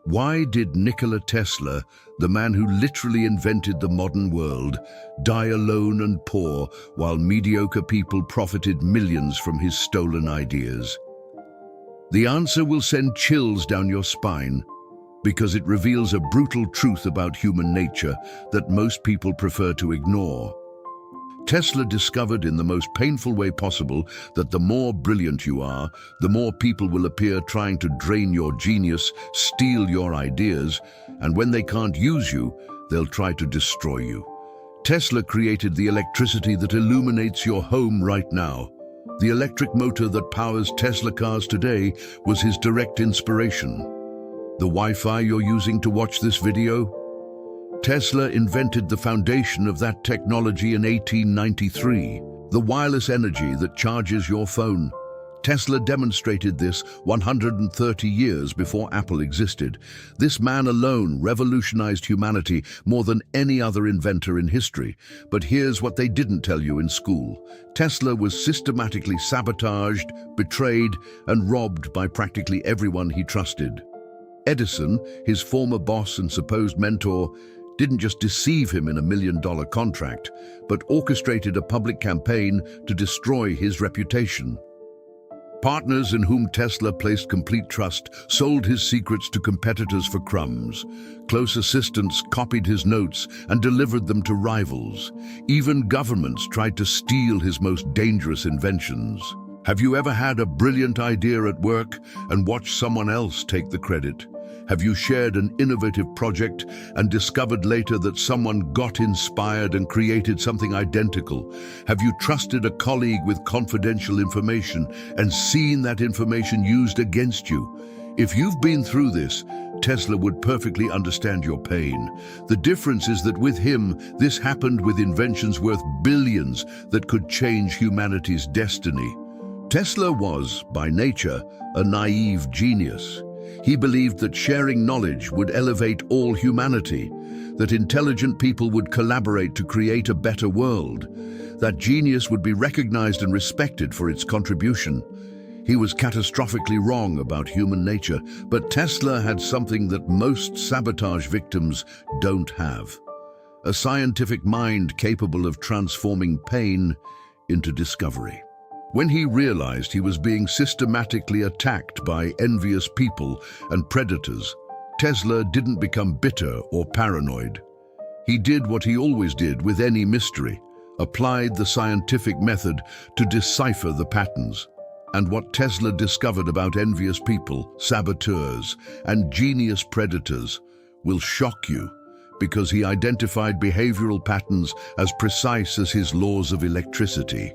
Why did Nikola Tesla, the man who literally invented the modern world, die alone and poor while mediocre people profited millions from his stolen ideas? The answer will send chills down your spine because it reveals a brutal truth about human nature that most people prefer to ignore. Tesla discovered in the most painful way possible that the more brilliant you are, the more people will appear trying to drain your genius, steal your ideas, and when they can't use you, they'll try to destroy you. Tesla created the electricity that illuminates your home right now. The electric motor that powers Tesla cars today was his direct inspiration. The Wi-Fi you're using to watch this video? Tesla invented the foundation of that technology in 1893, the wireless energy that charges your phone. Tesla demonstrated this 130 years before Apple existed. This man alone revolutionized humanity more than any other inventor in history. But here's what they didn't tell you in school. Tesla was systematically sabotaged, betrayed, and robbed by practically everyone he trusted. Edison, his former boss and supposed mentor, didn't just deceive him in $1 million contract, but orchestrated a public campaign to destroy his reputation. Partners in whom Tesla placed complete trust sold his secrets to competitors for crumbs. Close assistants copied his notes and delivered them to rivals. Even governments tried to steal his most dangerous inventions. Have you ever had a brilliant idea at work and watched someone else take the credit? Have you shared an innovative project and discovered later that someone got inspired and created something identical? Have you trusted a colleague with confidential information and seen that information used against you? If you've been through this, Tesla would perfectly understand your pain. The difference is that with him, this happened with inventions worth billions that could change humanity's destiny. Tesla was, by nature, a naive genius. He believed that sharing knowledge would elevate all humanity, that intelligent people would collaborate to create a better world, that genius would be recognized and respected for its contribution. He was catastrophically wrong about human nature, but Tesla had something that most sabotage victims don't have: a scientific mind capable of transforming pain into discovery. When he realized he was being systematically attacked by envious people and predators, Tesla didn't become bitter or paranoid. He did what he always did with any mystery, applied the scientific method to decipher the patterns. And what Tesla discovered about envious people, saboteurs, and genius predators will shock you, because he identified behavioral patterns as precise as his laws of electricity.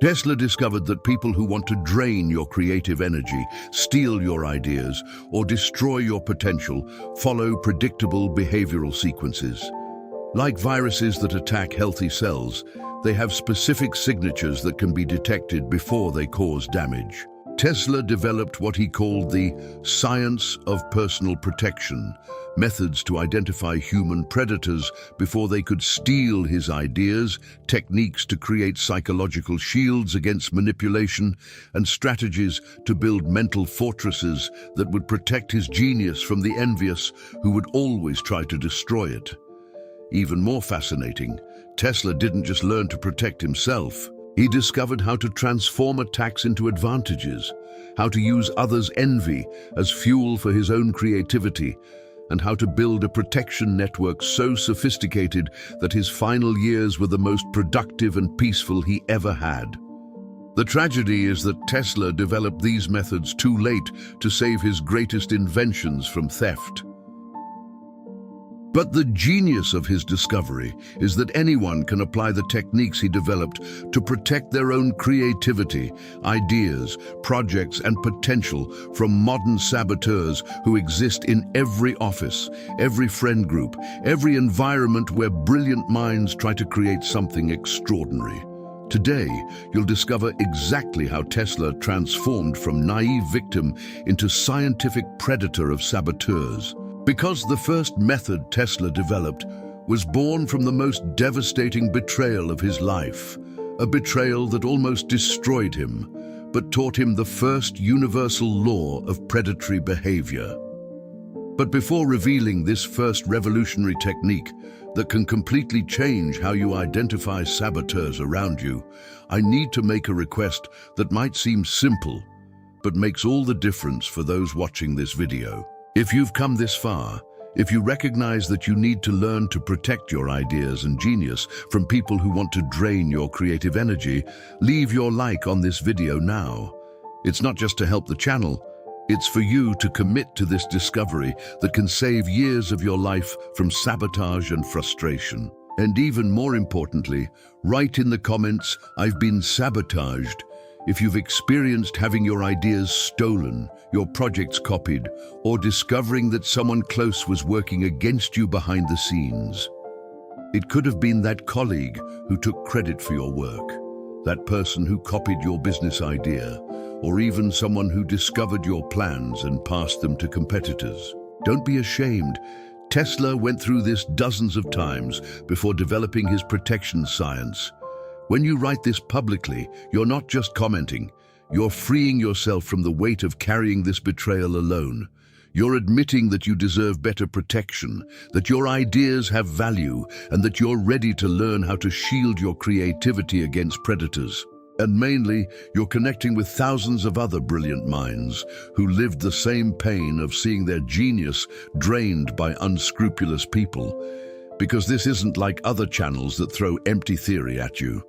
Tesla discovered that people who want to drain your creative energy, steal your ideas, or destroy your potential follow predictable behavioral sequences. Like viruses that attack healthy cells, they have specific signatures that can be detected before they cause damage. Tesla developed what he called the science of personal protection, methods to identify human predators before they could steal his ideas, techniques to create psychological shields against manipulation, and strategies to build mental fortresses that would protect his genius from the envious who would always try to destroy it. Even more fascinating, Tesla didn't just learn to protect himself. He discovered how to transform attacks into advantages, how to use others' envy as fuel for his own creativity, and how to build a protection network so sophisticated that his final years were the most productive and peaceful he ever had. The tragedy is that Tesla developed these methods too late to save his greatest inventions from theft. But the genius of his discovery is that anyone can apply the techniques he developed to protect their own creativity, ideas, projects, and potential from modern saboteurs who exist in every office, every friend group, every environment where brilliant minds try to create something extraordinary. Today, you'll discover exactly how Tesla transformed from naive victim into scientific predator of saboteurs. Because the first method Tesla developed was born from the most devastating betrayal of his life, a betrayal that almost destroyed him, but taught him the first universal law of predatory behavior. But before revealing this first revolutionary technique that can completely change how you identify saboteurs around you, I need to make a request that might seem simple, but makes all the difference for those watching this video. If you've come this far, if you recognize that you need to learn to protect your ideas and genius from people who want to drain your creative energy, leave your like on this video now. It's not just to help the channel, it's for you to commit to this discovery that can save years of your life from sabotage and frustration. And even more importantly, write in the comments, "I've been sabotaged," if you've experienced having your ideas stolen, your projects copied, or discovering that someone close was working against you behind the scenes. It could have been that colleague who took credit for your work, that person who copied your business idea, or even someone who discovered your plans and passed them to competitors. Don't be ashamed. Tesla went through this dozens of times before developing his protection science. When you write this publicly, you're not just commenting, you're freeing yourself from the weight of carrying this betrayal alone. You're admitting that you deserve better protection, that your ideas have value, and that you're ready to learn how to shield your creativity against predators. And mainly, you're connecting with thousands of other brilliant minds who lived the same pain of seeing their genius drained by unscrupulous people. Because this isn't like other channels that throw empty theory at you.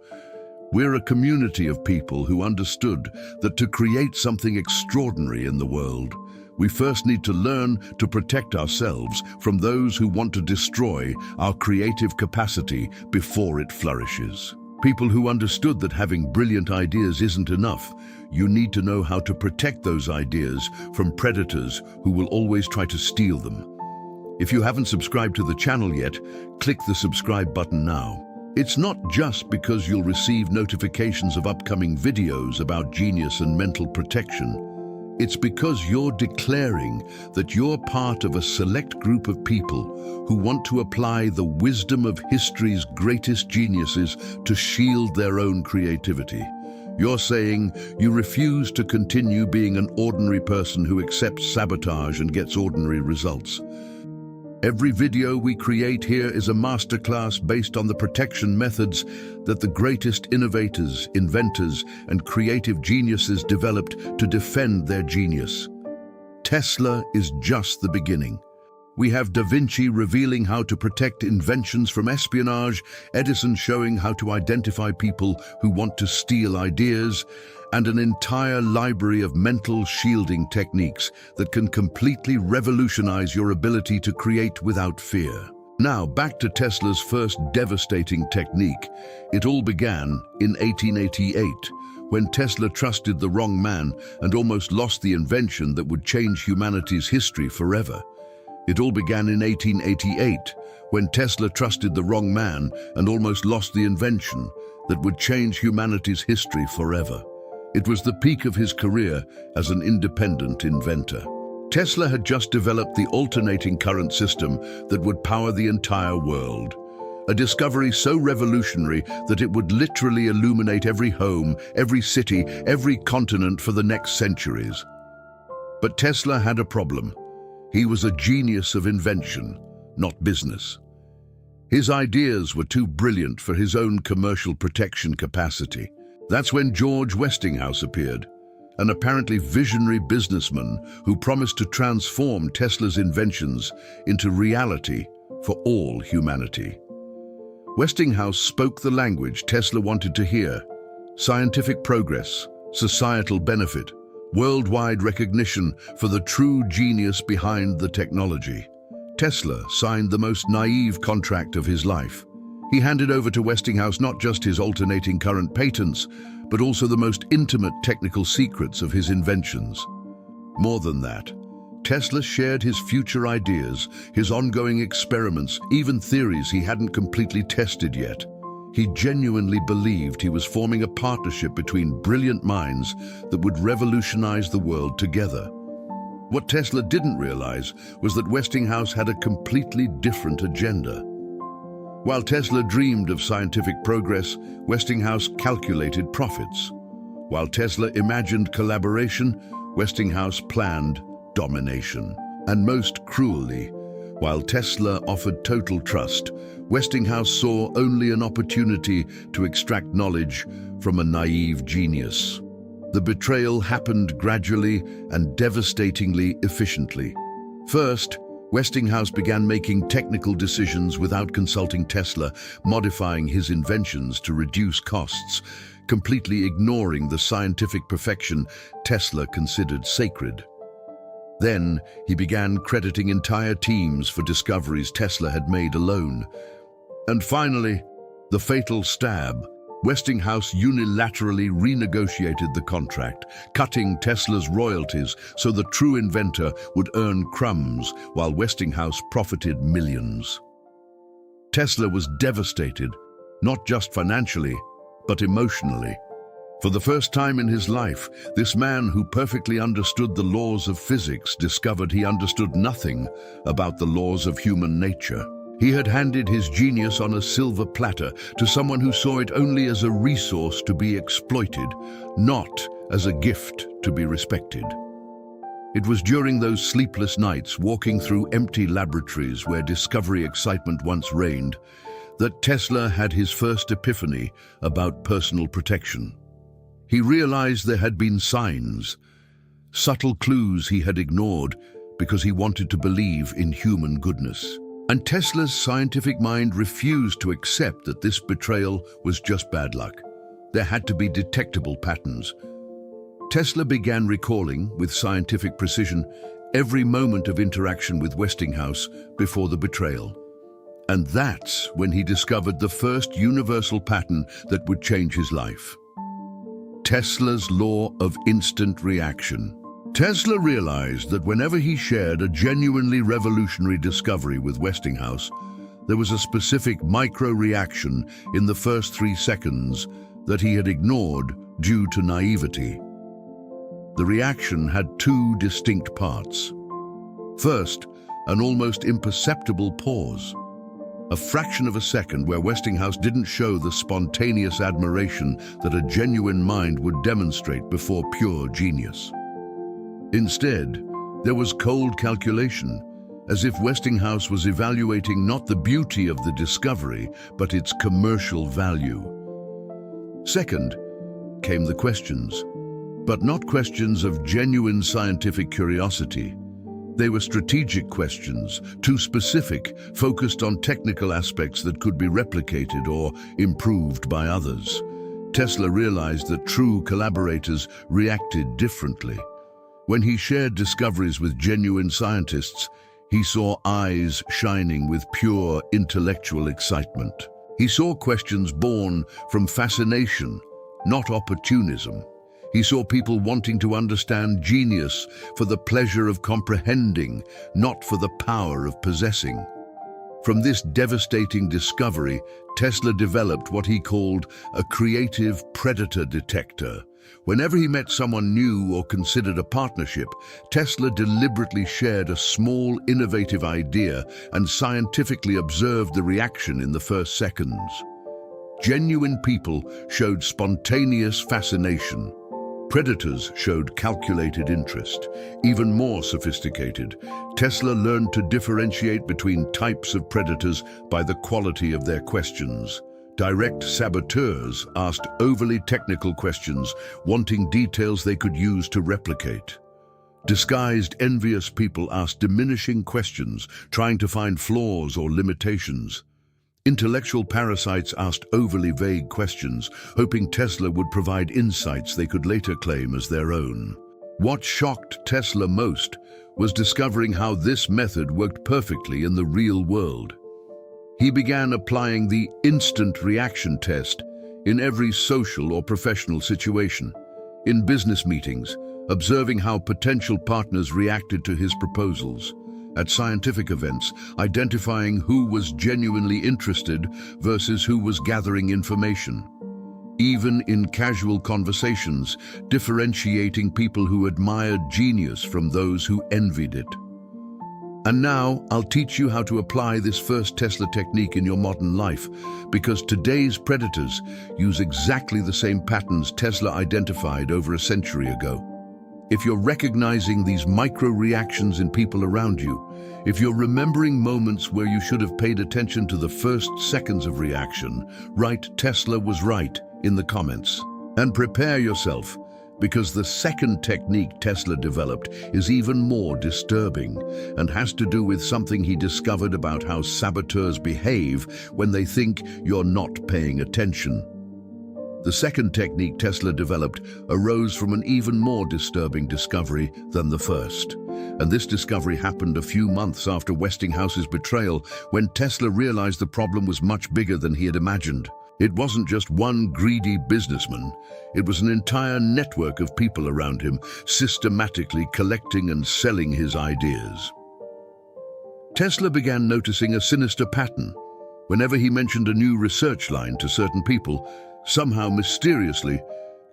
We're a community of people who understood that to create something extraordinary in the world, we first need to learn to protect ourselves from those who want to destroy our creative capacity before it flourishes. People who understood that having brilliant ideas isn't enough. You need to know how to protect those ideas from predators who will always try to steal them. If you haven't subscribed to the channel yet, click the subscribe button now. It's not just because you'll receive notifications of upcoming videos about genius and mental protection. It's because you're declaring that you're part of a select group of people who want to apply the wisdom of history's greatest geniuses to shield their own creativity. You're saying you refuse to continue being an ordinary person who accepts sabotage and gets ordinary results. Every video we create here is a masterclass based on the protection methods that the greatest innovators, inventors, and creative geniuses developed to defend their genius. Tesla is just the beginning. We have Da Vinci revealing how to protect inventions from espionage, Edison showing how to identify people who want to steal ideas, and an entire library of mental shielding techniques that can completely revolutionize your ability to create without fear. Now, back to Tesla's first devastating technique. It all began in 1888, when Tesla trusted the wrong man and almost lost the invention that would change humanity's history forever. It all began in 1888, when Tesla trusted the wrong man and almost lost the invention that would change humanity's history forever. It was the peak of his career as an independent inventor. Tesla had just developed the alternating current system that would power the entire world. A discovery so revolutionary that it would literally illuminate every home, every city, every continent for the next centuries. But Tesla had a problem. He was a genius of invention, not business. His ideas were too brilliant for his own commercial protection capacity. That's when George Westinghouse appeared, an apparently visionary businessman who promised to transform Tesla's inventions into reality for all humanity. Westinghouse spoke the language Tesla wanted to hear: scientific progress, societal benefit, worldwide recognition for the true genius behind the technology. Tesla signed the most naive contract of his life. He handed over to Westinghouse not just his alternating current patents, but also the most intimate technical secrets of his inventions. More than that, Tesla shared his future ideas, his ongoing experiments, even theories he hadn't completely tested yet. He genuinely believed he was forming a partnership between brilliant minds that would revolutionize the world together. What Tesla didn't realize was that Westinghouse had a completely different agenda. While Tesla dreamed of scientific progress, Westinghouse calculated profits. While Tesla imagined collaboration, Westinghouse planned domination. And most cruelly, while Tesla offered total trust, Westinghouse saw only an opportunity to extract knowledge from a naive genius. The betrayal happened gradually and devastatingly efficiently. First, Westinghouse began making technical decisions without consulting Tesla, modifying his inventions to reduce costs, completely ignoring the scientific perfection Tesla considered sacred. Then, he began crediting entire teams for discoveries Tesla had made alone. And finally, the fatal stab. Westinghouse unilaterally renegotiated the contract, cutting Tesla's royalties so the true inventor would earn crumbs while Westinghouse profited millions. Tesla was devastated, not just financially, but emotionally. For the first time in his life, this man who perfectly understood the laws of physics discovered he understood nothing about the laws of human nature. He had handed his genius on a silver platter to someone who saw it only as a resource to be exploited, not as a gift to be respected. It was during those sleepless nights, walking through empty laboratories where discovery excitement once reigned, that Tesla had his first epiphany about personal protection. He realized there had been signs, subtle clues he had ignored because he wanted to believe in human goodness. And Tesla's scientific mind refused to accept that this betrayal was just bad luck. There had to be detectable patterns. Tesla began recalling, with scientific precision, every moment of interaction with Westinghouse before the betrayal. And that's when he discovered the first universal pattern that would change his life. Tesla's law of instant reaction. Tesla realized that whenever he shared a genuinely revolutionary discovery with Westinghouse, there was a specific micro-reaction in the first 3 seconds that he had ignored due to naivety. The reaction had 2 distinct parts. First, an almost imperceptible pause. A fraction of a second where Westinghouse didn't show the spontaneous admiration that a genuine mind would demonstrate before pure genius. Instead, there was cold calculation, as if Westinghouse was evaluating not the beauty of the discovery, but its commercial value. Second, came the questions, but not questions of genuine scientific curiosity. They were strategic questions, too specific, focused on technical aspects that could be replicated or improved by others. Tesla realized that true collaborators reacted differently. When he shared discoveries with genuine scientists, he saw eyes shining with pure intellectual excitement. He saw questions born from fascination, not opportunism. He saw people wanting to understand genius for the pleasure of comprehending, not for the power of possessing. From this devastating discovery, Tesla developed what he called a creative predator detector. Whenever he met someone new or considered a partnership, Tesla deliberately shared a small, innovative idea and scientifically observed the reaction in the first seconds. Genuine people showed spontaneous fascination. Predators showed calculated interest. Even more sophisticated, Tesla learned to differentiate between types of predators by the quality of their questions. Direct saboteurs asked overly technical questions, wanting details they could use to replicate. Disguised, envious people asked diminishing questions, trying to find flaws or limitations. Intellectual parasites asked overly vague questions, hoping Tesla would provide insights they could later claim as their own. What shocked Tesla most was discovering how this method worked perfectly in the real world. He began applying the instant reaction test in every social or professional situation. In business meetings, observing how potential partners reacted to his proposals. At scientific events, identifying who was genuinely interested versus who was gathering information. Even in casual conversations, differentiating people who admired genius from those who envied it. And now, I'll teach you how to apply this first Tesla technique in your modern life, because today's predators use exactly the same patterns Tesla identified over a century ago. If you're recognizing these micro-reactions in people around you, if you're remembering moments where you should have paid attention to the first seconds of reaction, write "Tesla was right" in the comments. And prepare yourself, because the second technique Tesla developed is even more disturbing and has to do with something he discovered about how saboteurs behave when they think you're not paying attention. The second technique Tesla developed arose from an even more disturbing discovery than the first. And this discovery happened a few months after Westinghouse's betrayal, when Tesla realized the problem was much bigger than he had imagined. It wasn't just one greedy businessman, it was an entire network of people around him, systematically collecting and selling his ideas. Tesla began noticing a sinister pattern. Whenever he mentioned a new research line to certain people, somehow mysteriously,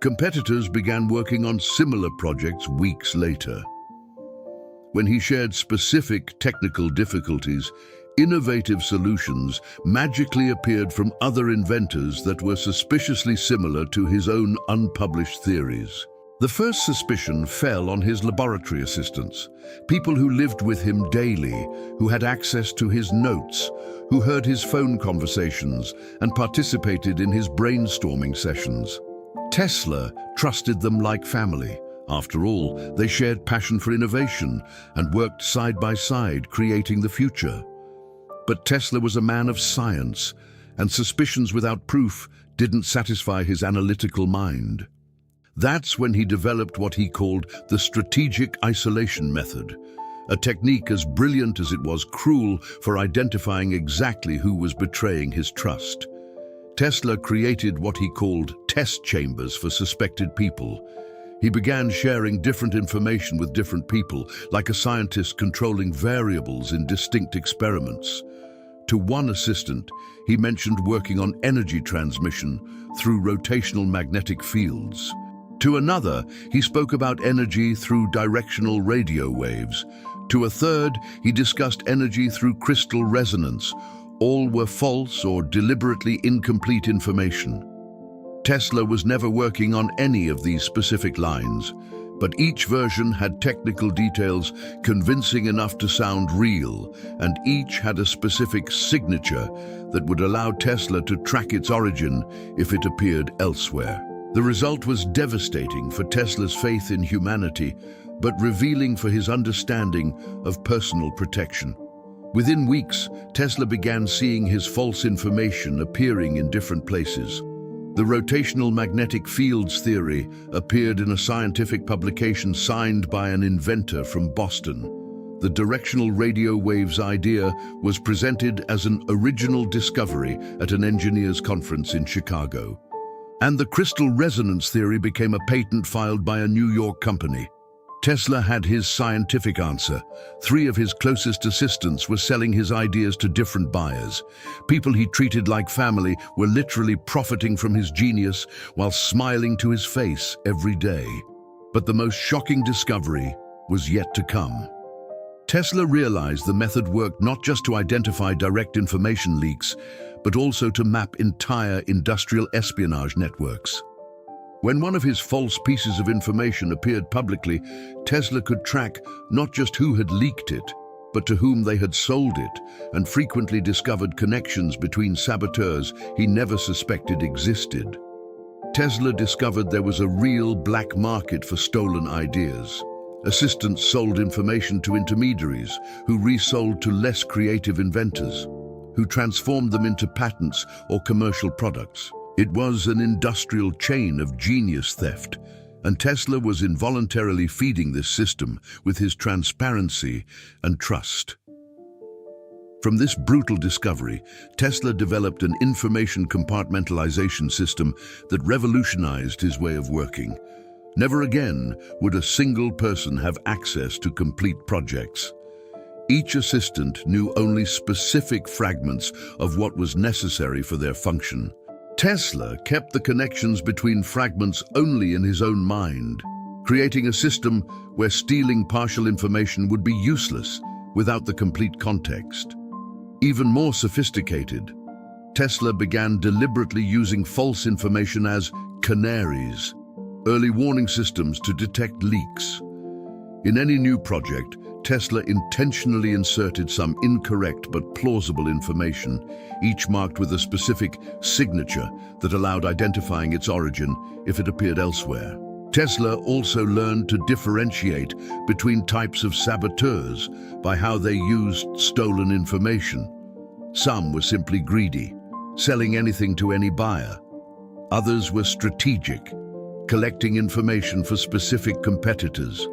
competitors began working on similar projects weeks later. When he shared specific technical difficulties, innovative solutions magically appeared from other inventors that were suspiciously similar to his own unpublished theories. The first suspicion fell on his laboratory assistants, people who lived with him daily, who had access to his notes, who heard his phone conversations and participated in his brainstorming sessions. Tesla trusted them like family. After all, they shared passion for innovation and worked side by side, creating the future. But Tesla was a man of science, and suspicions without proof didn't satisfy his analytical mind. That's when he developed what he called the strategic isolation method, a technique as brilliant as it was cruel for identifying exactly who was betraying his trust. Tesla created what he called test chambers for suspected people. He began sharing different information with different people, like a scientist controlling variables in distinct experiments. To one assistant, he mentioned working on energy transmission through rotational magnetic fields. To another, he spoke about energy through directional radio waves. To a third, he discussed energy through crystal resonance. All were false or deliberately incomplete information. Tesla was never working on any of these specific lines, but each version had technical details convincing enough to sound real, and each had a specific signature that would allow Tesla to track its origin if it appeared elsewhere. The result was devastating for Tesla's faith in humanity, but revealing for his understanding of personal protection. Within weeks, Tesla began seeing his false information appearing in different places. The rotational magnetic fields theory appeared in a scientific publication signed by an inventor from Boston. The directional radio waves idea was presented as an original discovery at an engineers' conference in Chicago. And the crystal resonance theory became a patent filed by a New York company. Tesla had his scientific answer. 3 of his closest assistants were selling his ideas to different buyers. People he treated like family were literally profiting from his genius while smiling to his face every day. But the most shocking discovery was yet to come. Tesla realized the method worked not just to identify direct information leaks, but also to map entire industrial espionage networks. When one of his false pieces of information appeared publicly, Tesla could track not just who had leaked it, but to whom they had sold it, and frequently discovered connections between saboteurs he never suspected existed. Tesla discovered there was a real black market for stolen ideas. Assistants sold information to intermediaries, who resold to less creative inventors, who transformed them into patents or commercial products. It was an industrial chain of genius theft, and Tesla was involuntarily feeding this system with his transparency and trust. From this brutal discovery, Tesla developed an information compartmentalization system that revolutionized his way of working. Never again would a single person have access to complete projects. Each assistant knew only specific fragments of what was necessary for their function. Tesla kept the connections between fragments only in his own mind, creating a system where stealing partial information would be useless without the complete context. Even more sophisticated, Tesla began deliberately using false information as canaries. early warning systems to detect leaks. In any new project, Tesla intentionally inserted some incorrect but plausible information, each marked with a specific signature that allowed identifying its origin if it appeared elsewhere. Tesla also learned to differentiate between types of saboteurs by how they used stolen information. Some were simply greedy, selling anything to any buyer. Others were strategic, collecting information for specific competitors.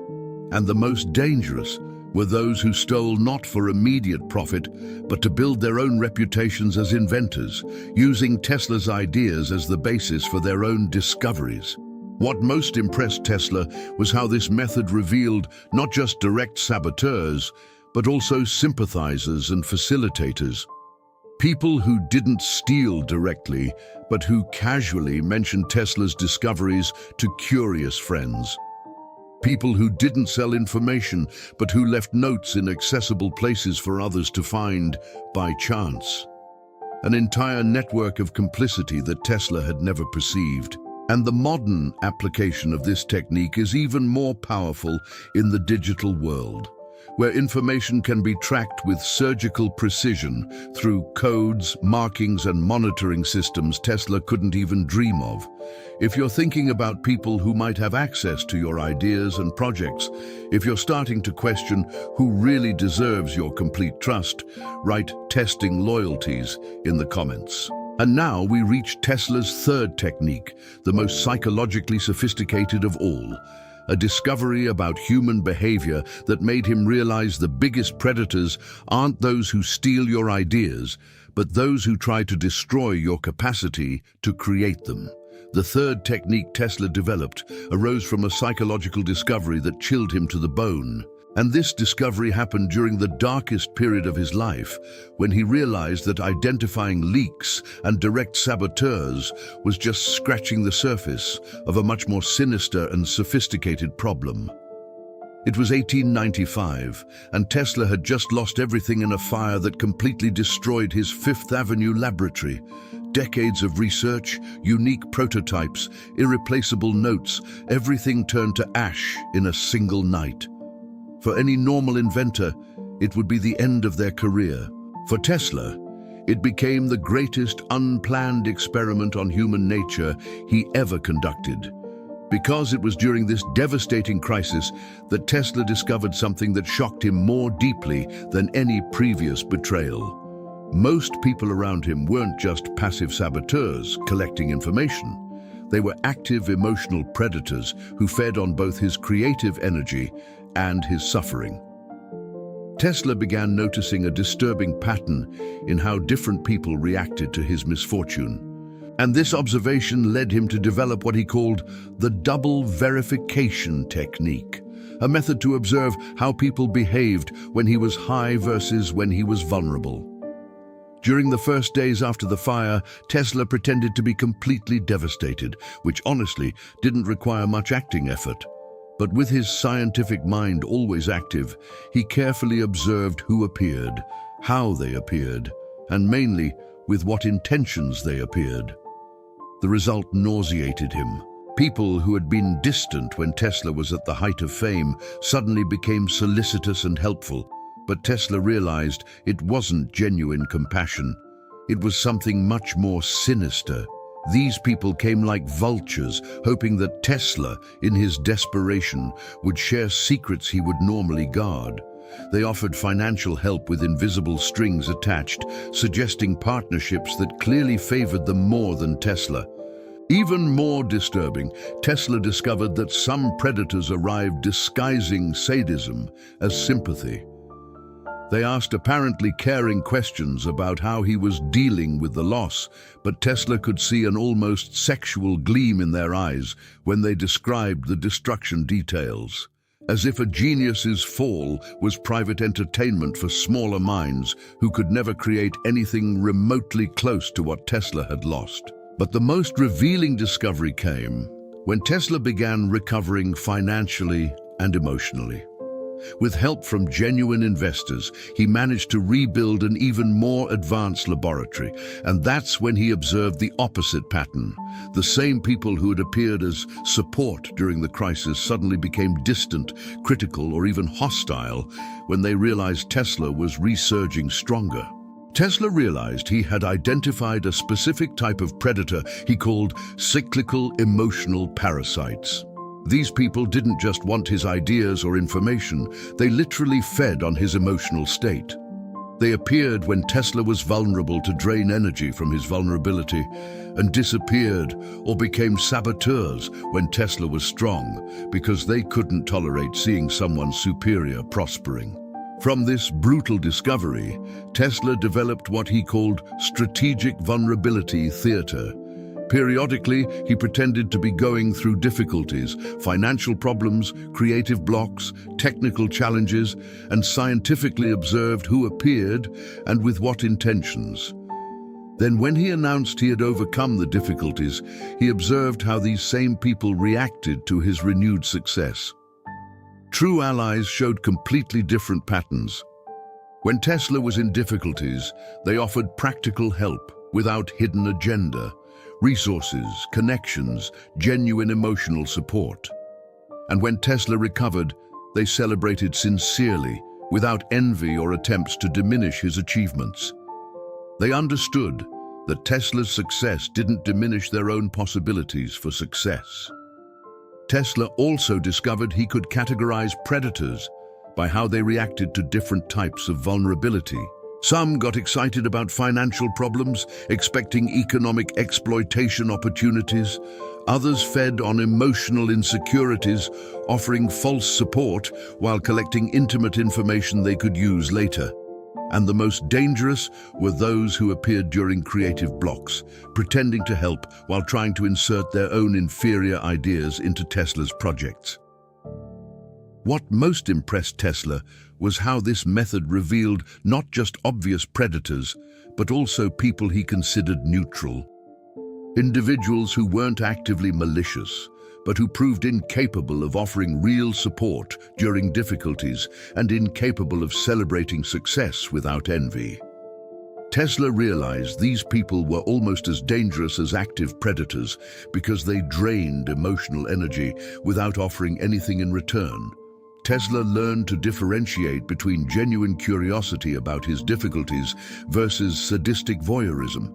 And the most dangerous were those who stole not for immediate profit, but to build their own reputations as inventors, using Tesla's ideas as the basis for their own discoveries. What most impressed Tesla was how this method revealed not just direct saboteurs, but also sympathizers and facilitators. People who didn't steal directly, but who casually mentioned Tesla's discoveries to curious friends. People who didn't sell information, but who left notes in accessible places for others to find by chance. An entire network of complicity that Tesla had never perceived. And the modern application of this technique is even more powerful in the digital world, where information can be tracked with surgical precision through codes, markings, and monitoring systems Tesla couldn't even dream of. If you're thinking about people who might have access to your ideas and projects, if you're starting to question who really deserves your complete trust, write "testing loyalties" in the comments. And now we reach Tesla's third technique, the most psychologically sophisticated of all. A discovery about human behavior that made him realize the biggest predators aren't those who steal your ideas, but those who try to destroy your capacity to create them. The third technique Tesla developed arose from a psychological discovery that chilled him to the bone. And this discovery happened during the darkest period of his life, when he realized that identifying leaks and direct saboteurs was just scratching the surface of a much more sinister and sophisticated problem. It was 1895, and Tesla had just lost everything in a fire that completely destroyed his Fifth Avenue laboratory. Decades of research, unique prototypes, irreplaceable notes, everything turned to ash in a single night. For any normal inventor, it would be the end of their career. For Tesla, it became the greatest unplanned experiment on human nature he ever conducted. Because it was during this devastating crisis that Tesla discovered something that shocked him more deeply than any previous betrayal. Most people around him weren't just passive saboteurs collecting information. They were active emotional predators who fed on both his creative energy and his suffering. Tesla began noticing a disturbing pattern in how different people reacted to his misfortune. And this observation led him to develop what he called the double verification technique, a method to observe how people behaved when he was high versus when he was vulnerable. During the first days after the fire, Tesla pretended to be completely devastated, which honestly didn't require much acting effort. But with his scientific mind always active, he carefully observed who appeared, how they appeared, and mainly with what intentions they appeared. The result nauseated him. People who had been distant when Tesla was at the height of fame suddenly became solicitous and helpful. But Tesla realized it wasn't genuine compassion. It was something much more sinister. These people came like vultures, hoping that Tesla, in his desperation, would share secrets he would normally guard. They offered financial help with invisible strings attached, suggesting partnerships that clearly favored them more than Tesla. Even more disturbing, Tesla discovered that some predators arrived disguising sadism as sympathy. They asked apparently caring questions about how he was dealing with the loss, but Tesla could see an almost sexual gleam in their eyes when they described the destruction details. As if a genius's fall was private entertainment for smaller minds who could never create anything remotely close to what Tesla had lost. But the most revealing discovery came when Tesla began recovering financially and emotionally. With help from genuine investors, he managed to rebuild an even more advanced laboratory, and that's when he observed the opposite pattern. The same people who had appeared as support during the crisis suddenly became distant, critical, or even hostile when they realized Tesla was resurging stronger. Tesla realized he had identified a specific type of predator he called cyclical emotional parasites. These people didn't just want his ideas or information, they literally fed on his emotional state. They appeared when Tesla was vulnerable to drain energy from his vulnerability, and disappeared or became saboteurs when Tesla was strong, because they couldn't tolerate seeing someone superior prospering. From this brutal discovery, Tesla developed what he called strategic vulnerability theater. Periodically, he pretended to be going through difficulties, financial problems, creative blocks, technical challenges, and scientifically observed who appeared and with what intentions. Then when he announced he had overcome the difficulties, he observed how these same people reacted to his renewed success. True allies showed completely different patterns. When Tesla was in difficulties, they offered practical help without hidden agenda. Resources, connections, genuine emotional support. And when Tesla recovered, they celebrated sincerely, without envy or attempts to diminish his achievements. They understood that Tesla's success didn't diminish their own possibilities for success. Tesla also discovered he could categorize predators by how they reacted to different types of vulnerability. Some got excited about financial problems, expecting economic exploitation opportunities. Others fed on emotional insecurities, offering false support while collecting intimate information they could use later. And the most dangerous were those who appeared during creative blocks, pretending to help while trying to insert their own inferior ideas into Tesla's projects. What most impressed Tesla was how this method revealed not just obvious predators, but also people he considered neutral. Individuals who weren't actively malicious, but who proved incapable of offering real support during difficulties and incapable of celebrating success without envy. Tesla realized these people were almost as dangerous as active predators because they drained emotional energy without offering anything in return. Tesla learned to differentiate between genuine curiosity about his difficulties versus sadistic voyeurism.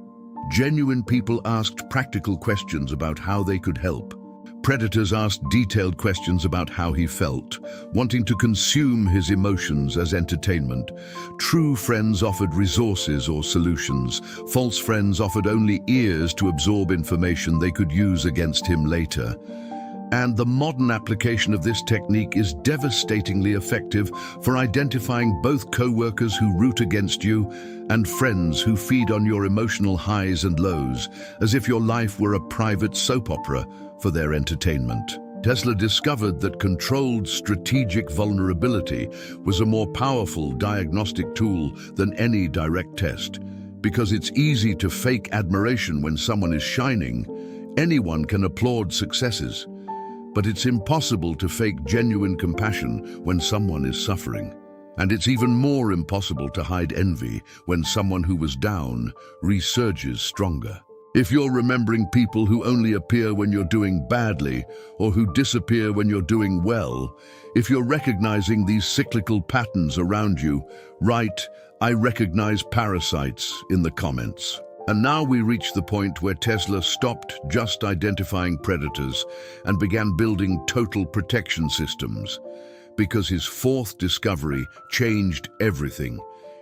Genuine people asked practical questions about how they could help. Predators asked detailed questions about how he felt, wanting to consume his emotions as entertainment. True friends offered resources or solutions. False friends offered only ears to absorb information they could use against him later. And the modern application of this technique is devastatingly effective for identifying both co-workers who root against you and friends who feed on your emotional highs and lows, as if your life were a private soap opera for their entertainment. Tesla discovered that controlled strategic vulnerability was a more powerful diagnostic tool than any direct test. Because it's easy to fake admiration when someone is shining, anyone can applaud successes. But it's impossible to fake genuine compassion when someone is suffering. And it's even more impossible to hide envy when someone who was down resurges stronger. If you're remembering people who only appear when you're doing badly or who disappear when you're doing well, if you're recognizing these cyclical patterns around you, write, "I recognize parasites" in the comments. And now we reach the point where Tesla stopped just identifying predators and began building total protection systems. Because his fourth discovery changed everything.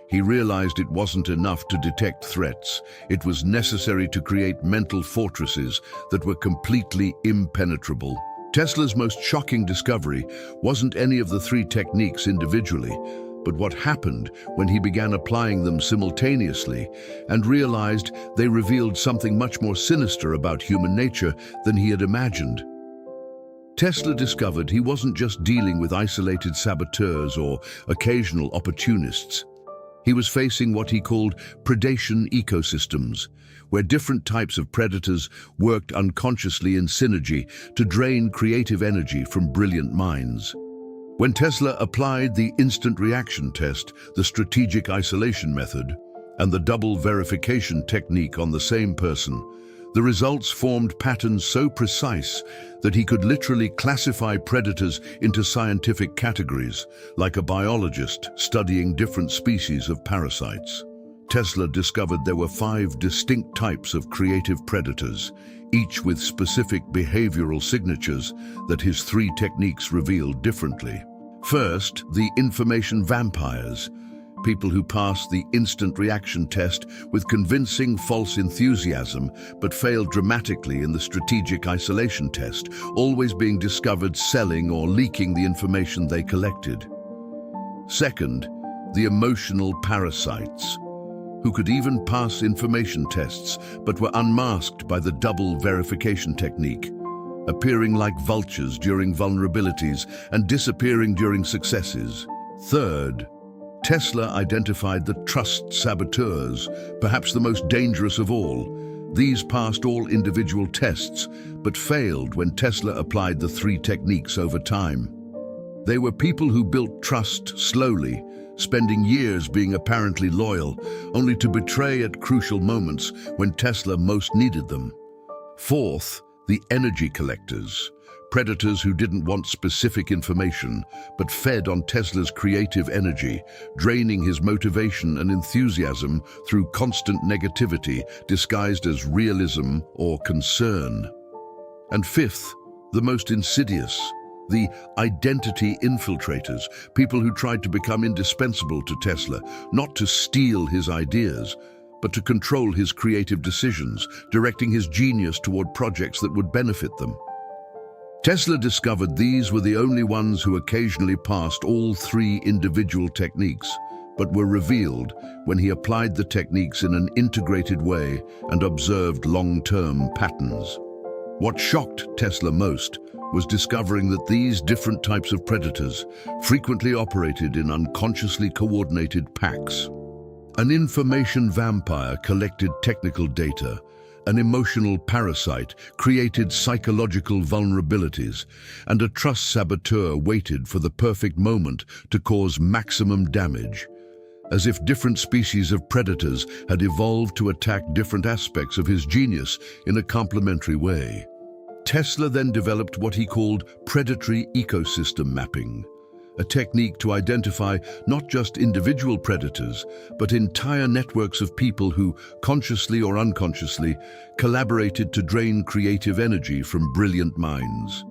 He realized it wasn't enough to detect threats. It was necessary to create mental fortresses that were completely impenetrable. Tesla's most shocking discovery wasn't any of the three techniques individually, but what happened when he began applying them simultaneously and realized they revealed something much more sinister about human nature than he had imagined. Tesla discovered he wasn't just dealing with isolated saboteurs or occasional opportunists. He was facing what he called predation ecosystems, where different types of predators worked unconsciously in synergy to drain creative energy from brilliant minds. When Tesla applied the instant reaction test, the strategic isolation method, and the double verification technique on the same person, the results formed patterns so precise that he could literally classify predators into scientific categories, like a biologist studying different species of parasites. Tesla discovered there were 5 distinct types of creative predators, each with specific behavioral signatures that his 3 techniques revealed differently. First, the information vampires, people who passed the instant reaction test with convincing false enthusiasm but failed dramatically in the strategic isolation test, always being discovered selling or leaking the information they collected. Second, the emotional parasites, who could even pass information tests but were unmasked by the double verification technique, appearing like vultures during vulnerabilities and disappearing during successes. Third, Tesla identified the trust saboteurs, perhaps the most dangerous of all. These passed all individual tests, but failed when Tesla applied the 3 techniques over time. They were people who built trust slowly, spending years being apparently loyal, only to betray at crucial moments when Tesla most needed them. Fourth, the energy collectors, predators who didn't want specific information, but fed on Tesla's creative energy, draining his motivation and enthusiasm through constant negativity disguised as realism or concern. And fifth, the most insidious, the identity infiltrators, people who tried to become indispensable to Tesla, not to steal his ideas, but to control his creative decisions, directing his genius toward projects that would benefit them. Tesla discovered these were the only ones who occasionally passed all 3 individual techniques, but were revealed when he applied the techniques in an integrated way and observed long-term patterns. What shocked Tesla most was discovering that these different types of predators frequently operated in unconsciously coordinated packs. An information vampire collected technical data. An emotional parasite created psychological vulnerabilities, and a trust saboteur waited for the perfect moment to cause maximum damage, as if different species of predators had evolved to attack different aspects of his genius in a complementary way. Tesla then developed what he called predatory ecosystem mapping, a technique to identify not just individual predators, but entire networks of people who, consciously or unconsciously, collaborated to drain creative energy from brilliant minds.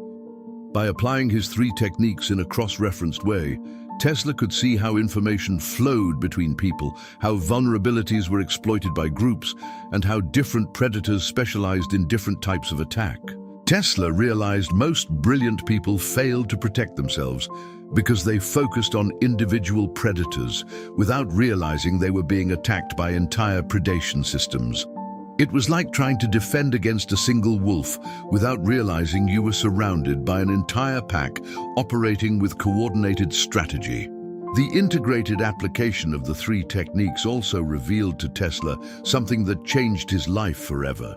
By applying his 3 techniques in a cross-referenced way, Tesla could see how information flowed between people, how vulnerabilities were exploited by groups, and how different predators specialized in different types of attack. Tesla realized most brilliant people failed to protect themselves because they focused on individual predators without realizing they were being attacked by entire predation systems. It was like trying to defend against a single wolf without realizing you were surrounded by an entire pack operating with coordinated strategy. The integrated application of the 3 techniques also revealed to Tesla something that changed his life forever: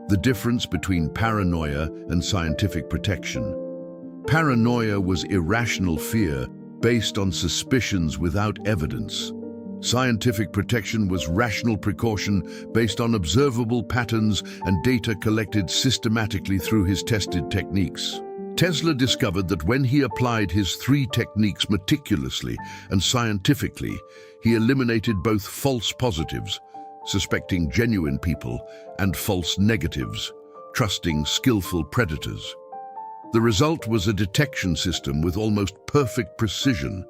the difference between paranoia and scientific protection. Paranoia was irrational fear based on suspicions without evidence. Scientific protection was rational precaution based on observable patterns and data collected systematically through his tested techniques. Tesla discovered that when he applied his 3 techniques meticulously and scientifically, he eliminated both false positives, suspecting genuine people, and false negatives, trusting skillful predators. The result was a detection system with almost perfect precision,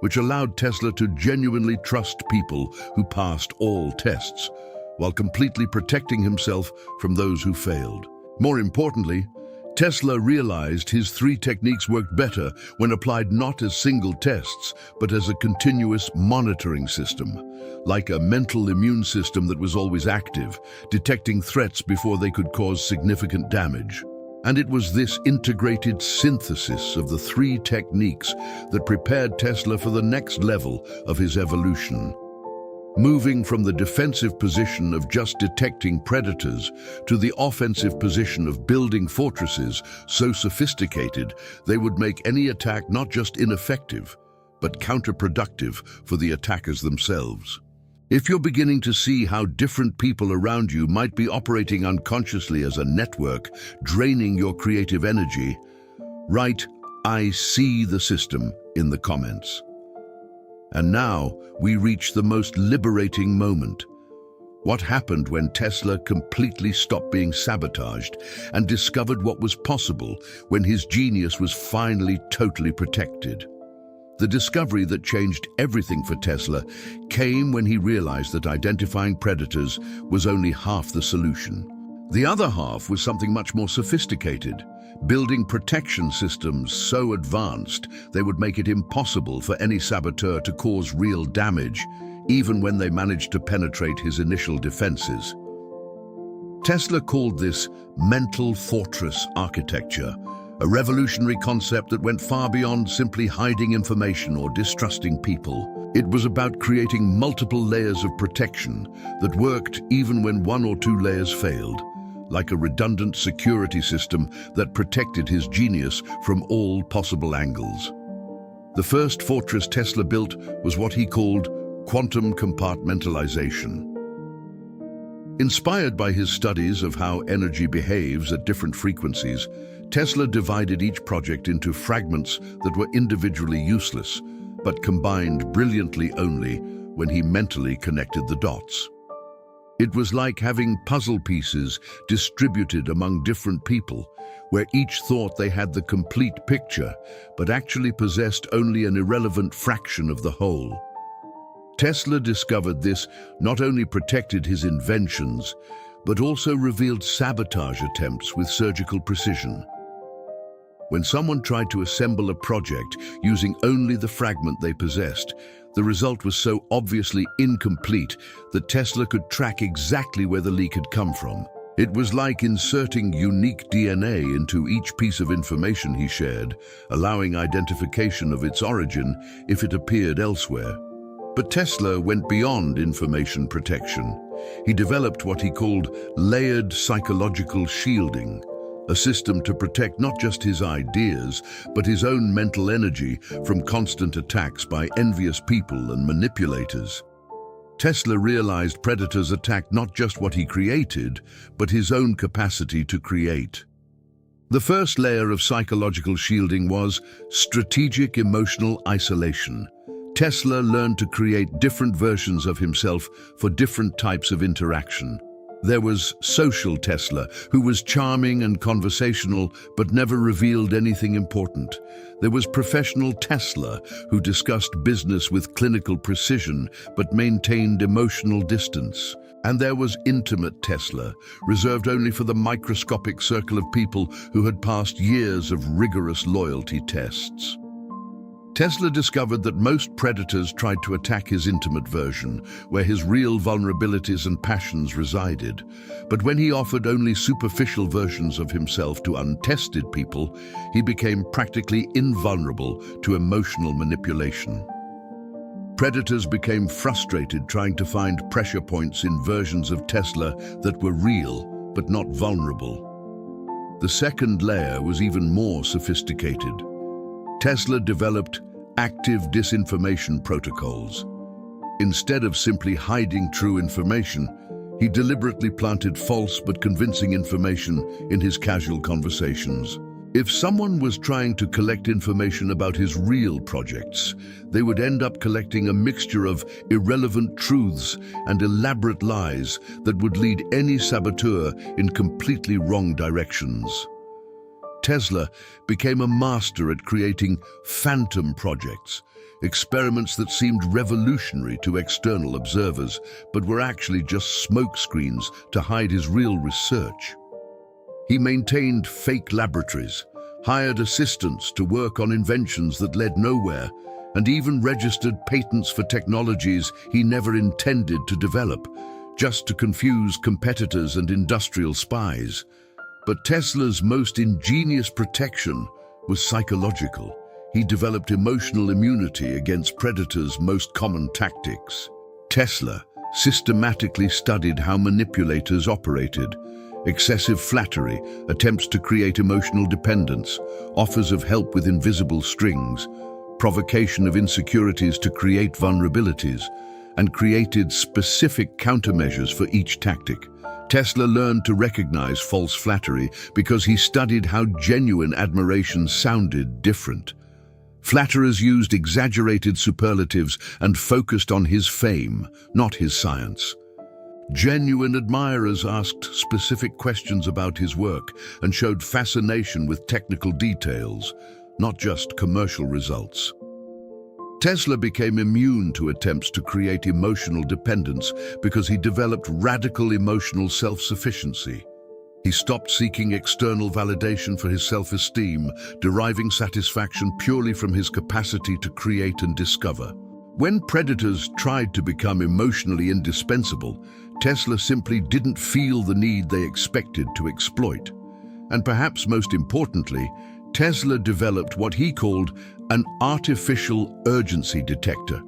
which allowed Tesla to genuinely trust people who passed all tests, while completely protecting himself from those who failed. More importantly, Tesla realized his 3 techniques worked better when applied not as single tests, but as a continuous monitoring system, like a mental immune system that was always active, detecting threats before they could cause significant damage. And it was this integrated synthesis of the 3 techniques that prepared Tesla for the next level of his evolution. moving from the defensive position of just detecting predators to the offensive position of building fortresses so sophisticated they would make any attack not just ineffective, but counterproductive for the attackers themselves. If you're beginning to see how different people around you might be operating unconsciously as a network, draining your creative energy, write "I see the system" in the comments. And now we reach the most liberating moment. What happened when Tesla completely stopped being sabotaged and discovered what was possible when his genius was finally totally protected? The discovery that changed everything for Tesla came when he realized that identifying predators was only half the solution. The other half was something much more sophisticated, building protection systems so advanced they would make it impossible for any saboteur to cause real damage, even when they managed to penetrate his initial defenses. Tesla called this mental fortress architecture, a revolutionary concept that went far beyond simply hiding information or distrusting people. It was about creating multiple layers of protection that worked even when one or two layers failed, like a redundant security system that protected his genius from all possible angles. The first fortress Tesla built was what he called quantum compartmentalization. Inspired by his studies of how energy behaves at different frequencies, Tesla divided each project into fragments that were individually useless, but combined brilliantly only when he mentally connected the dots. It was like having puzzle pieces distributed among different people, where each thought they had the complete picture, but actually possessed only an irrelevant fraction of the whole. Tesla discovered this not only protected his inventions, but also revealed sabotage attempts with surgical precision. When someone tried to assemble a project using only the fragment they possessed, the result was so obviously incomplete that Tesla could track exactly where the leak had come from. It was like inserting unique DNA into each piece of information he shared, allowing identification of its origin if it appeared elsewhere. But Tesla went beyond information protection. He developed what he called layered psychological shielding, a system to protect not just his ideas, but his own mental energy from constant attacks by envious people and manipulators. Tesla realized predators attacked not just what he created, but his own capacity to create. The first layer of psychological shielding was strategic emotional isolation. Tesla learned to create different versions of himself for different types of interaction. There was social Tesla, who was charming and conversational but never revealed anything important. There was professional Tesla, who discussed business with clinical precision but maintained emotional distance. And there was intimate Tesla, reserved only for the microscopic circle of people who had passed years of rigorous loyalty tests. Tesla discovered that most predators tried to attack his intimate version, where his real vulnerabilities and passions resided. But when he offered only superficial versions of himself to untested people, he became practically invulnerable to emotional manipulation. Predators became frustrated trying to find pressure points in versions of Tesla that were real, but not vulnerable. The second layer was even more sophisticated. Tesla developed active disinformation protocols. Instead of simply hiding true information, he deliberately planted false but convincing information in his casual conversations. If someone was trying to collect information about his real projects, they would end up collecting a mixture of irrelevant truths and elaborate lies that would lead any saboteur in completely wrong directions. Tesla became a master at creating phantom projects, experiments that seemed revolutionary to external observers, but were actually just smokescreens to hide his real research. He maintained fake laboratories, hired assistants to work on inventions that led nowhere, and even registered patents for technologies he never intended to develop, just to confuse competitors and industrial spies. But Tesla's most ingenious protection was psychological. He developed emotional immunity against predators' most common tactics. Tesla systematically studied how manipulators operated. Excessive flattery, attempts to create emotional dependence, offers of help with invisible strings, provocation of insecurities to create vulnerabilities, and created specific countermeasures for each tactic. Tesla learned to recognize false flattery because he studied how genuine admiration sounded different. Flatterers used exaggerated superlatives and focused on his fame, not his science. Genuine admirers asked specific questions about his work and showed fascination with technical details, not just commercial results. Tesla became immune to attempts to create emotional dependence because he developed radical emotional self-sufficiency. He stopped seeking external validation for his self-esteem, deriving satisfaction purely from his capacity to create and discover. When predators tried to become emotionally indispensable, Tesla simply didn't feel the need they expected to exploit. And perhaps most importantly, Tesla developed what he called an artificial urgency detector.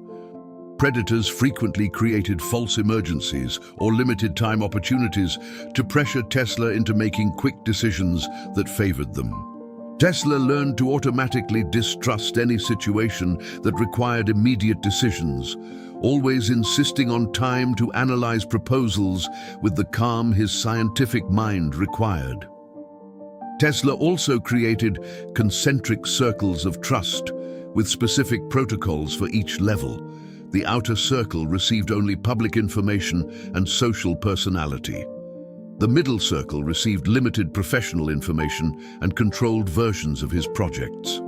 Predators frequently created false emergencies or limited time opportunities to pressure Tesla into making quick decisions that favored them. Tesla learned to automatically distrust any situation that required immediate decisions, always insisting on time to analyze proposals with the calm his scientific mind required. Tesla also created concentric circles of trust with specific protocols for each level. The outer circle received only public information and social personality. The middle circle received limited professional information and controlled versions of his projects.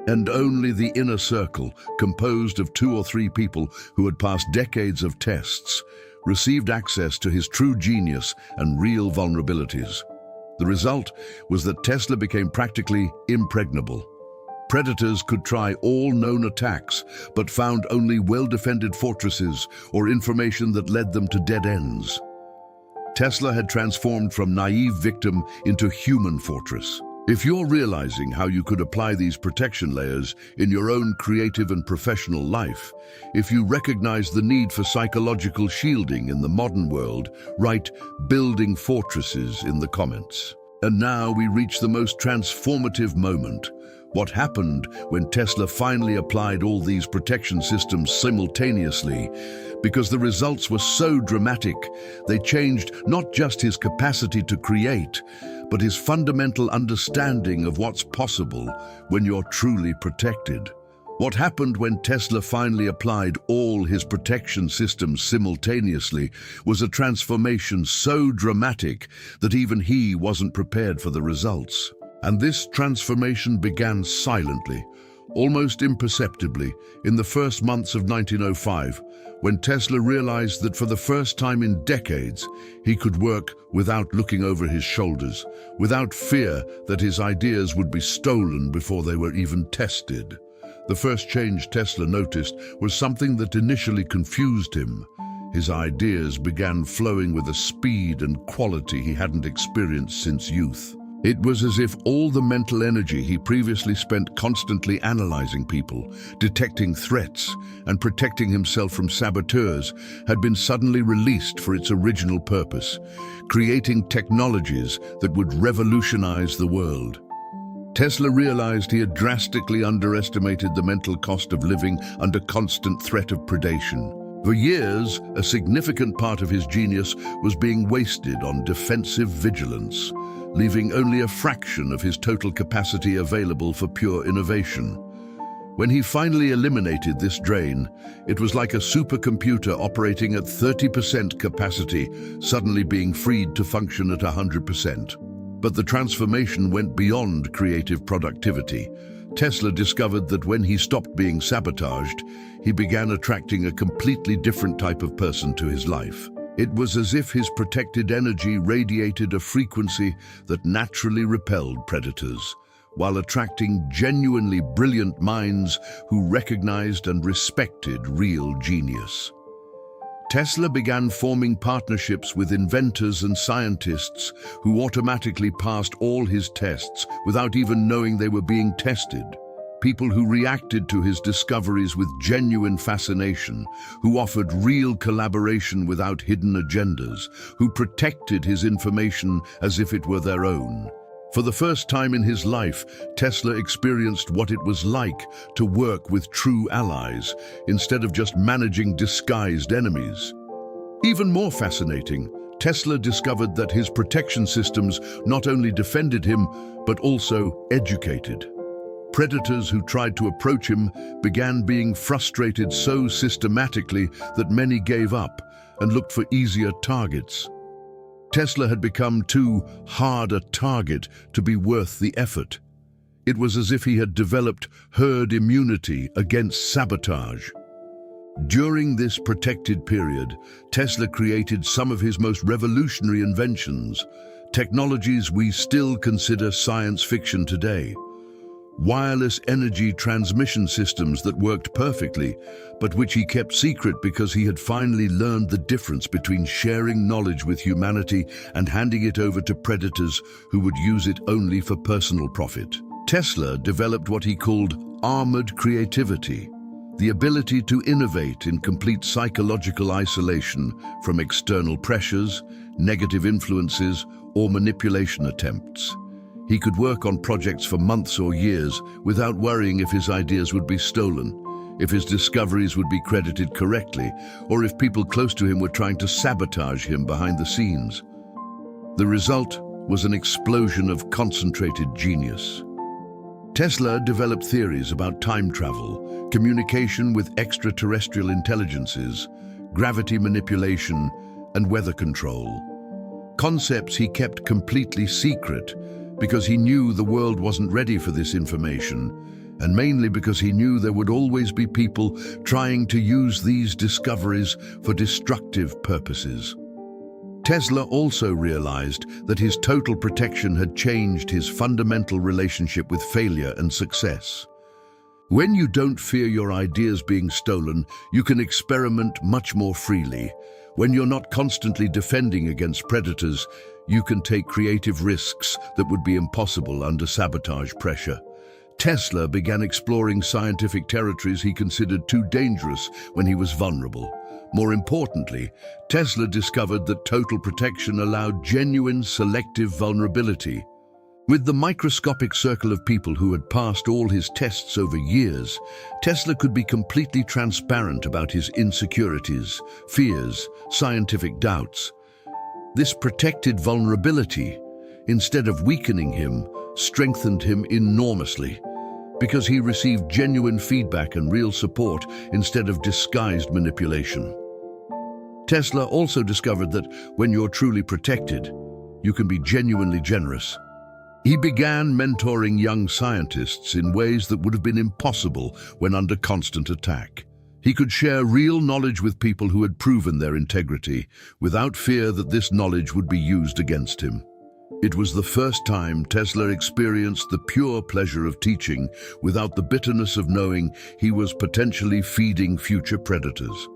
And only the inner circle, composed of 2 or 3 people who had passed decades of tests, received access to his true genius and real vulnerabilities. The result was that Tesla became practically impregnable. Predators could try all known attacks, but found only well-defended fortresses or information that led them to dead ends. Tesla had transformed from naive victim into human fortress. If you're realizing how you could apply these protection layers in your own creative and professional life, if you recognize the need for psychological shielding in the modern world, write "building fortresses" in the comments. And now we reach the most transformative moment. What happened when Tesla finally applied all these protection systems simultaneously? Because the results were so dramatic, they changed not just his capacity to create, but his fundamental understanding of what's possible when you're truly protected. What happened when Tesla finally applied all his protection systems simultaneously was a transformation so dramatic that even he wasn't prepared for the results. And this transformation began silently, almost imperceptibly, in the first months of 1905, when Tesla realized that for the first time in decades, he could work without looking over his shoulders, without fear that his ideas would be stolen before they were even tested. The first change Tesla noticed was something that initially confused him. His ideas began flowing with a speed and quality he hadn't experienced since youth. It was as if all the mental energy he previously spent constantly analyzing people, detecting threats, and protecting himself from saboteurs had been suddenly released for its original purpose, creating technologies that would revolutionize the world. Tesla realized he had drastically underestimated the mental cost of living under constant threat of predation. For years, a significant part of his genius was being wasted on defensive vigilance, leaving only a fraction of his total capacity available for pure innovation. When he finally eliminated this drain, it was like a supercomputer operating at 30% capacity suddenly being freed to function at 100%. But the transformation went beyond creative productivity. Tesla discovered that when he stopped being sabotaged, he began attracting a completely different type of person to his life. It was as if his protected energy radiated a frequency that naturally repelled predators, while attracting genuinely brilliant minds who recognized and respected real genius. Tesla began forming partnerships with inventors and scientists who automatically passed all his tests without even knowing they were being tested. people who reacted to his discoveries with genuine fascination, who offered real collaboration without hidden agendas, who protected his information as if it were their own. For the first time in his life, Tesla experienced what it was like to work with true allies, instead of just managing disguised enemies. Even more fascinating, Tesla discovered that his protection systems not only defended him, but also educated. Predators who tried to approach him began being frustrated so systematically that many gave up and looked for easier targets. Tesla had become too hard a target to be worth the effort. It was as if he had developed herd immunity against sabotage. During this protected period, Tesla created some of his most revolutionary inventions, technologies we still consider science fiction today. Wireless energy transmission systems that worked perfectly, but which he kept secret because he had finally learned the difference between sharing knowledge with humanity and handing it over to predators who would use it only for personal profit. Tesla developed what he called armored creativity, the ability to innovate in complete psychological isolation from external pressures, negative influences, or manipulation attempts. He could work on projects for months or years without worrying if his ideas would be stolen, if his discoveries would be credited correctly, or if people close to him were trying to sabotage him behind the scenes. The result was an explosion of concentrated genius. Tesla developed theories about time travel, communication with extraterrestrial intelligences, gravity manipulation, and weather control. Concepts he kept completely secret because he knew the world wasn't ready for this information, and mainly because he knew there would always be people trying to use these discoveries for destructive purposes. Tesla also realized that his total protection had changed his fundamental relationship with failure and success. When you don't fear your ideas being stolen, you can experiment much more freely. When you're not constantly defending against predators, you can take creative risks that would be impossible under sabotage pressure. Tesla began exploring scientific territories he considered too dangerous when he was vulnerable. More importantly, Tesla discovered that total protection allowed genuine selective vulnerability. With the microscopic circle of people who had passed all his tests over years, Tesla could be completely transparent about his insecurities, fears, scientific doubts. This protected vulnerability, instead of weakening him, strengthened him enormously, because he received genuine feedback and real support instead of disguised manipulation. Tesla also discovered that when you're truly protected, you can be genuinely generous. He began mentoring young scientists in ways that would have been impossible when under constant attack. He could share real knowledge with people who had proven their integrity, without fear that this knowledge would be used against him. It was the first time Tesla experienced the pure pleasure of teaching without the bitterness of knowing he was potentially feeding future predators.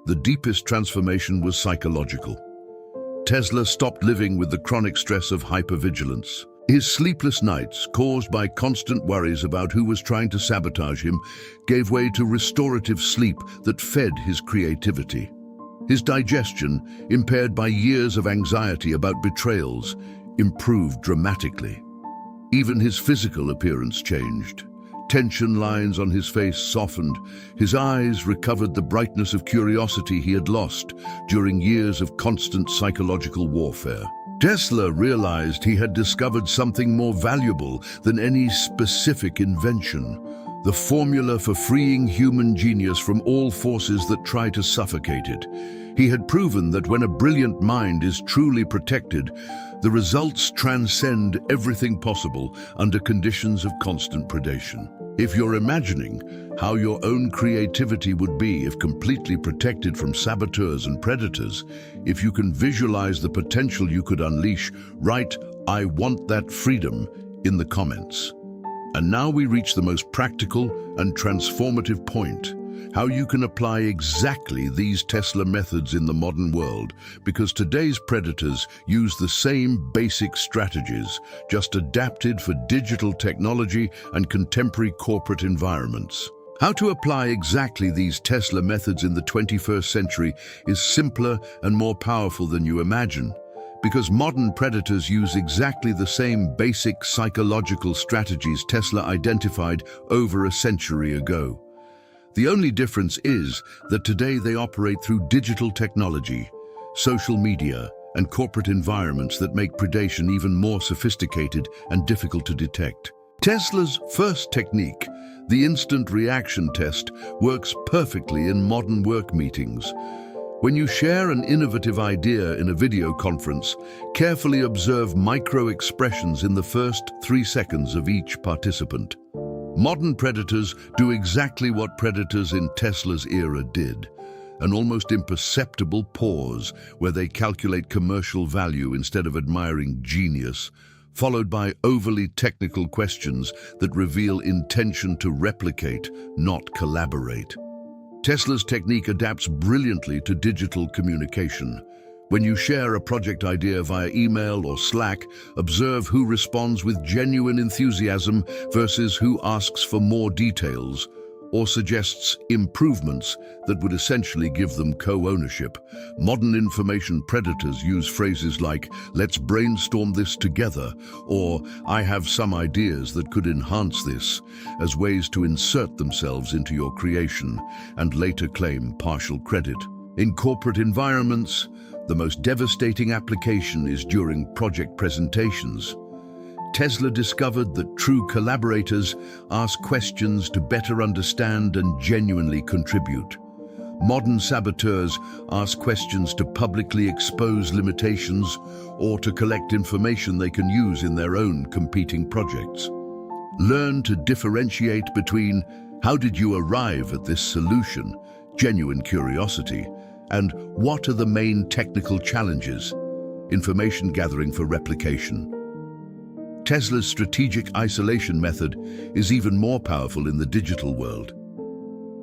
The deepest transformation was psychological. Tesla stopped living with the chronic stress of hypervigilance. His sleepless nights, caused by constant worries about who was trying to sabotage him, gave way to restorative sleep that fed his creativity. His digestion, impaired by years of anxiety about betrayals, improved dramatically. Even his physical appearance changed. Tension lines on his face softened. His eyes recovered the brightness of curiosity he had lost during years of constant psychological warfare. Tesla realized he had discovered something more valuable than any specific invention: the formula for freeing human genius from all forces that try to suffocate it. He had proven that when a brilliant mind is truly protected, the results transcend everything possible under conditions of constant predation. If you're imagining how your own creativity would be if completely protected from saboteurs and predators, if you can visualize the potential you could unleash, write "I want that freedom" in the comments. And now we reach the most practical and transformative point. how you can apply exactly these Tesla methods in the modern world, because today's predators use the same basic strategies, just adapted for digital technology and contemporary corporate environments. How to apply exactly these Tesla methods in the 21st century is simpler and more powerful than you imagine, because modern predators use exactly the same basic psychological strategies Tesla identified over a century ago. The only difference is that today they operate through digital technology, social media, and corporate environments that make predation even more sophisticated and difficult to detect. Tesla's first technique, the instant reaction test, works perfectly in modern work meetings. When you share an innovative idea in a video conference, carefully observe micro-expressions in the first 3 seconds of each participant. Modern predators do exactly what predators in Tesla's era did, an almost imperceptible pause where they calculate commercial value instead of admiring genius, followed by overly technical questions that reveal intention to replicate, not collaborate. Tesla's technique adapts brilliantly to digital communication. When you share a project idea via email or Slack, observe who responds with genuine enthusiasm versus who asks for more details or suggests improvements that would essentially give them co-ownership. Modern information predators use phrases like, "Let's brainstorm this together," or "I have some ideas that could enhance this," as ways to insert themselves into your creation and later claim partial credit. In corporate environments, the most devastating application is during project presentations. Tesla discovered that true collaborators ask questions to better understand and genuinely contribute. Modern saboteurs ask questions to publicly expose limitations or to collect information they can use in their own competing projects. Learn to differentiate between "how did you arrive at this solution?" genuine curiosity, and "what are the main technical challenges?" information gathering for replication. Tesla's strategic isolation method is even more powerful in the digital world.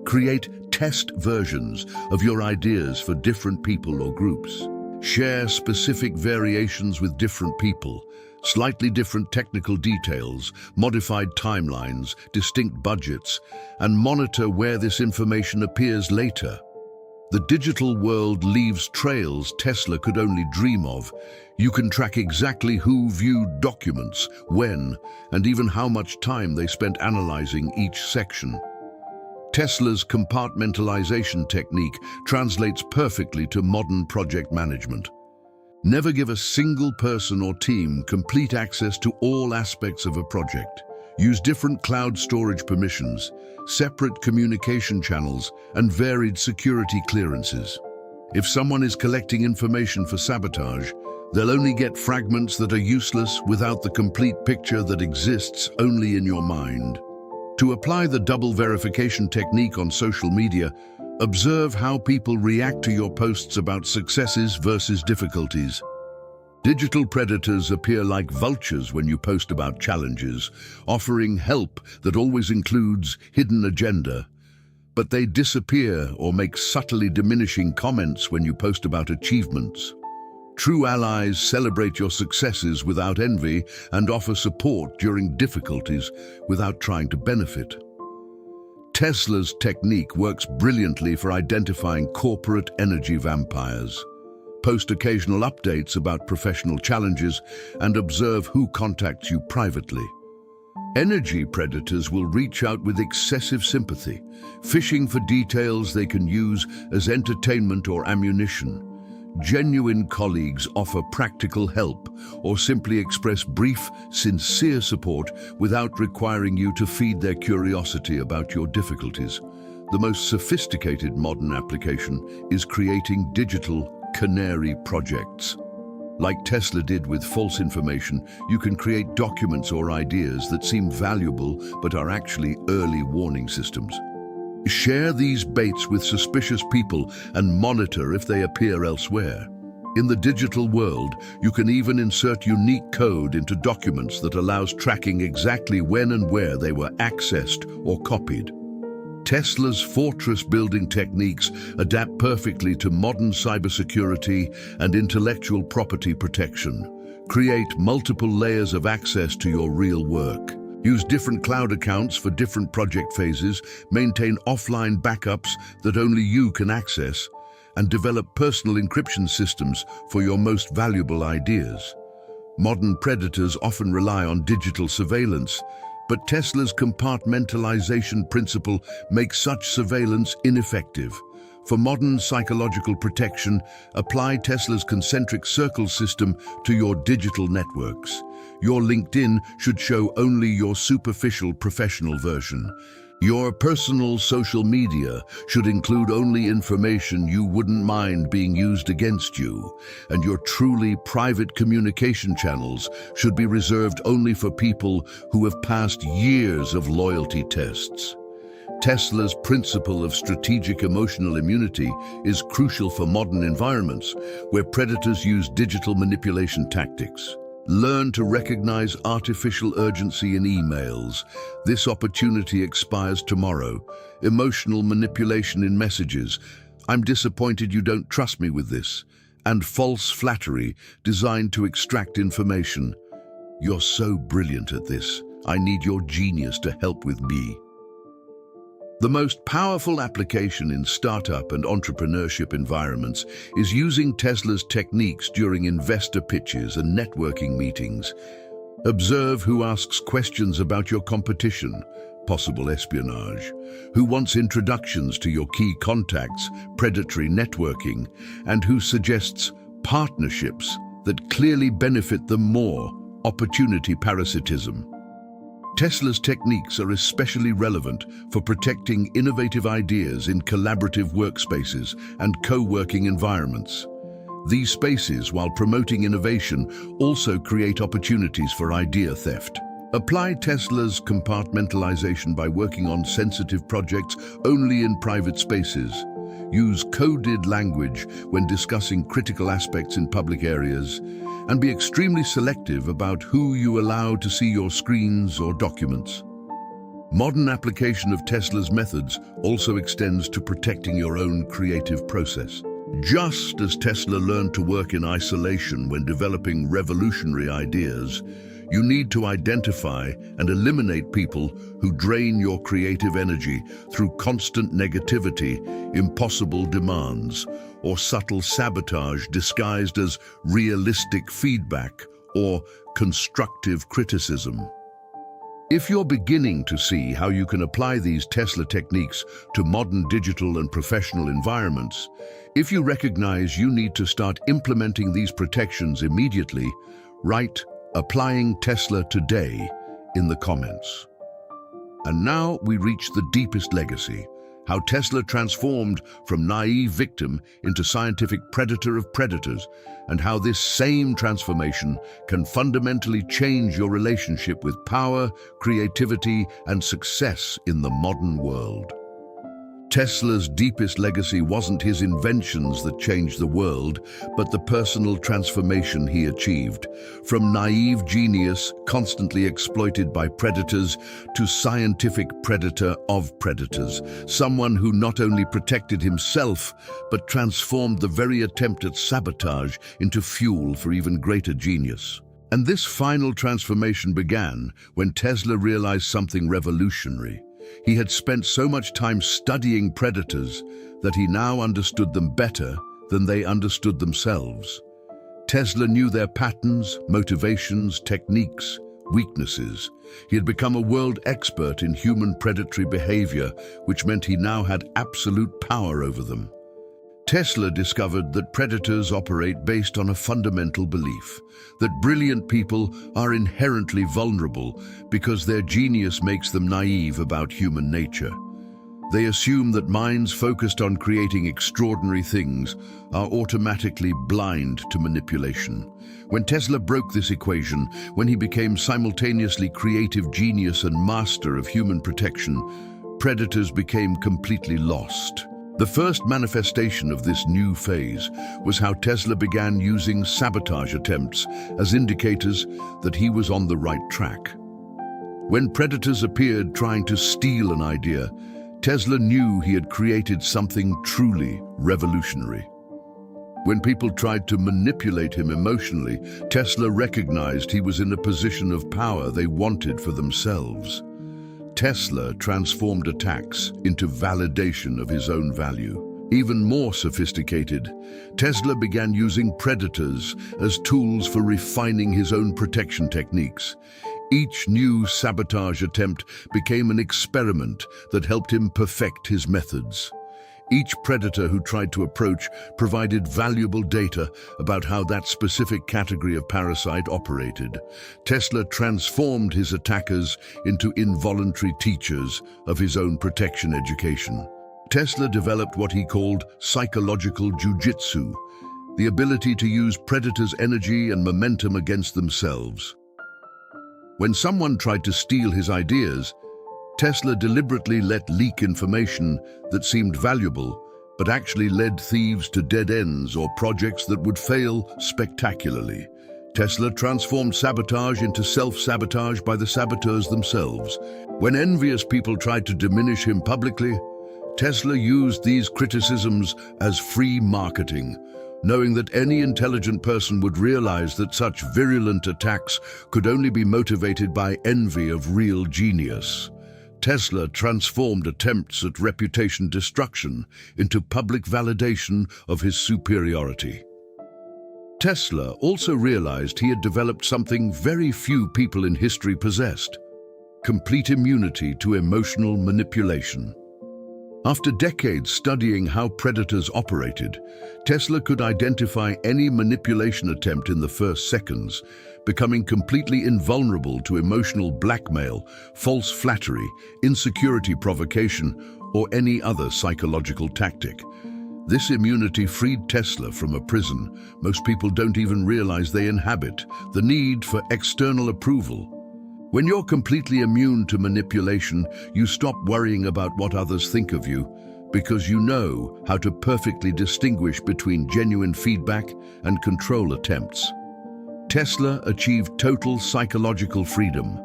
Create test versions of your ideas for different people or groups. Share specific variations with different people, slightly different technical details, modified timelines, distinct budgets, and monitor where this information appears later. The digital world leaves trails Tesla could only dream of. You can track exactly who viewed documents, when, and even how much time they spent analyzing each section. Tesla's compartmentalization technique translates perfectly to modern project management. Never give a single person or team complete access to all aspects of a project. Use different cloud storage permissions, separate communication channels, and varied security clearances. If someone is collecting information for sabotage, they'll only get fragments that are useless without the complete picture that exists only in your mind. To apply the double verification technique on social media, observe how people react to your posts about successes versus difficulties. Digital predators appear like vultures when you post about challenges, offering help that always includes hidden agenda. But they disappear or make subtly diminishing comments when you post about achievements. True allies celebrate your successes without envy and offer support during difficulties without trying to benefit. Tesla's technique works brilliantly for identifying corporate energy vampires. Post occasional updates about professional challenges and observe who contacts you privately. Energy predators will reach out with excessive sympathy, fishing for details they can use as entertainment or ammunition. Genuine colleagues offer practical help or simply express brief, sincere support without requiring you to feed their curiosity about your difficulties. The most sophisticated modern application is creating digital canary projects. Like Tesla did with false information, you can create documents or ideas that seem valuable but are actually early warning systems. Share these baits with suspicious people and monitor if they appear elsewhere. In the digital world, you can even insert unique code into documents that allows tracking exactly when and where they were accessed or copied. Tesla's fortress-building techniques adapt perfectly to modern cybersecurity and intellectual property protection. Create multiple layers of access to your real work. Use different cloud accounts for different project phases, maintain offline backups that only you can access, and develop personal encryption systems for your most valuable ideas. Modern predators often rely on digital surveillance, but Tesla's compartmentalization principle makes such surveillance ineffective. For modern psychological protection, apply Tesla's concentric circle system to your digital networks. Your LinkedIn should show only your superficial professional version. Your personal social media should include only information you wouldn't mind being used against you, and your truly private communication channels should be reserved only for people who have passed years of loyalty tests. Tesla's principle of strategic emotional immunity is crucial for modern environments where predators use digital manipulation tactics. Learn to recognize artificial urgency in emails. This opportunity expires tomorrow. Emotional manipulation in messages. I'm disappointed you don't trust me with this. And false flattery designed to extract information. You're so brilliant at this. I need your genius to help with me. The most powerful application in startup and entrepreneurship environments is using Tesla's techniques during investor pitches and networking meetings. Observe who asks questions about your competition, possible espionage, who wants introductions to your key contacts, predatory networking, and who suggests partnerships that clearly benefit them more, opportunity parasitism. Tesla's techniques are especially relevant for protecting innovative ideas in collaborative workspaces and co-working environments. These spaces, while promoting innovation, also create opportunities for idea theft. Apply Tesla's compartmentalization by working on sensitive projects only in private spaces. Use coded language when discussing critical aspects in public areas, and be extremely selective about who you allow to see your screens or documents. Modern application of Tesla's methods also extends to protecting your own creative process. Just as Tesla learned to work in isolation when developing revolutionary ideas, you need to identify and eliminate people who drain your creative energy through constant negativity, impossible demands, or subtle sabotage disguised as realistic feedback or constructive criticism. If you're beginning to see how you can apply these Tesla techniques to modern digital and professional environments, if you recognize you need to start implementing these protections immediately, write "Applying Tesla today" in the comments. And now we reach the deepest legacy, how Tesla transformed from naive victim into scientific predator of predators, and how this same transformation can fundamentally change your relationship with power, creativity, and success in the modern world. Tesla's deepest legacy wasn't his inventions that changed the world, but the personal transformation he achieved. From naive genius, constantly exploited by predators, to scientific predator of predators, someone who not only protected himself, but transformed the very attempt at sabotage into fuel for even greater genius. And this final transformation began when Tesla realized something revolutionary. He had spent so much time studying predators that he now understood them better than they understood themselves. Tesla knew their patterns, motivations, techniques, weaknesses. He had become a world expert in human predatory behavior, which meant he now had absolute power over them. Tesla discovered that predators operate based on a fundamental belief that brilliant people are inherently vulnerable because their genius makes them naive about human nature. They assume that minds focused on creating extraordinary things are automatically blind to manipulation. When Tesla broke this equation, when he became simultaneously creative genius and master of human protection, predators became completely lost. The first manifestation of this new phase was how Tesla began using sabotage attempts as indicators that he was on the right track. When predators appeared trying to steal an idea, Tesla knew he had created something truly revolutionary. When people tried to manipulate him emotionally, Tesla recognized he was in a position of power they wanted for themselves. Tesla transformed attacks into validation of his own value. Even more sophisticated, Tesla began using predators as tools for refining his own protection techniques. Each new sabotage attempt became an experiment that helped him perfect his methods. Each predator who tried to approach provided valuable data about how that specific category of parasite operated. Tesla transformed his attackers into involuntary teachers of his own protection education. Tesla developed what he called psychological jujitsu, the ability to use predators' energy and momentum against themselves. When someone tried to steal his ideas, Tesla deliberately let leak information that seemed valuable, but actually led thieves to dead ends or projects that would fail spectacularly. Tesla transformed sabotage into self-sabotage by the saboteurs themselves. When envious people tried to diminish him publicly, Tesla used these criticisms as free marketing, knowing that any intelligent person would realize that such virulent attacks could only be motivated by envy of real genius. Tesla transformed attempts at reputation destruction into public validation of his superiority. Tesla also realized he had developed something very few people in history possessed: complete immunity to emotional manipulation. After decades studying how predators operated, Tesla could identify any manipulation attempt in the first seconds, becoming completely invulnerable to emotional blackmail, false flattery, insecurity provocation, or any other psychological tactic. This immunity freed Tesla from a prison most people don't even realize they inhabit: the need for external approval. When you're completely immune to manipulation, you stop worrying about what others think of you, because you know how to perfectly distinguish between genuine feedback and control attempts. Tesla achieved total psychological freedom.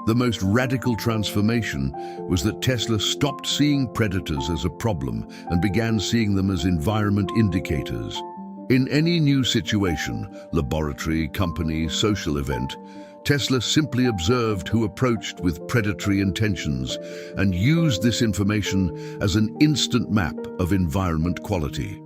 The most radical transformation was that Tesla stopped seeing predators as a problem and began seeing them as environment indicators. In any new situation, laboratory, company, social event, Tesla simply observed who approached with predatory intentions and used this information as an instant map of environment quality.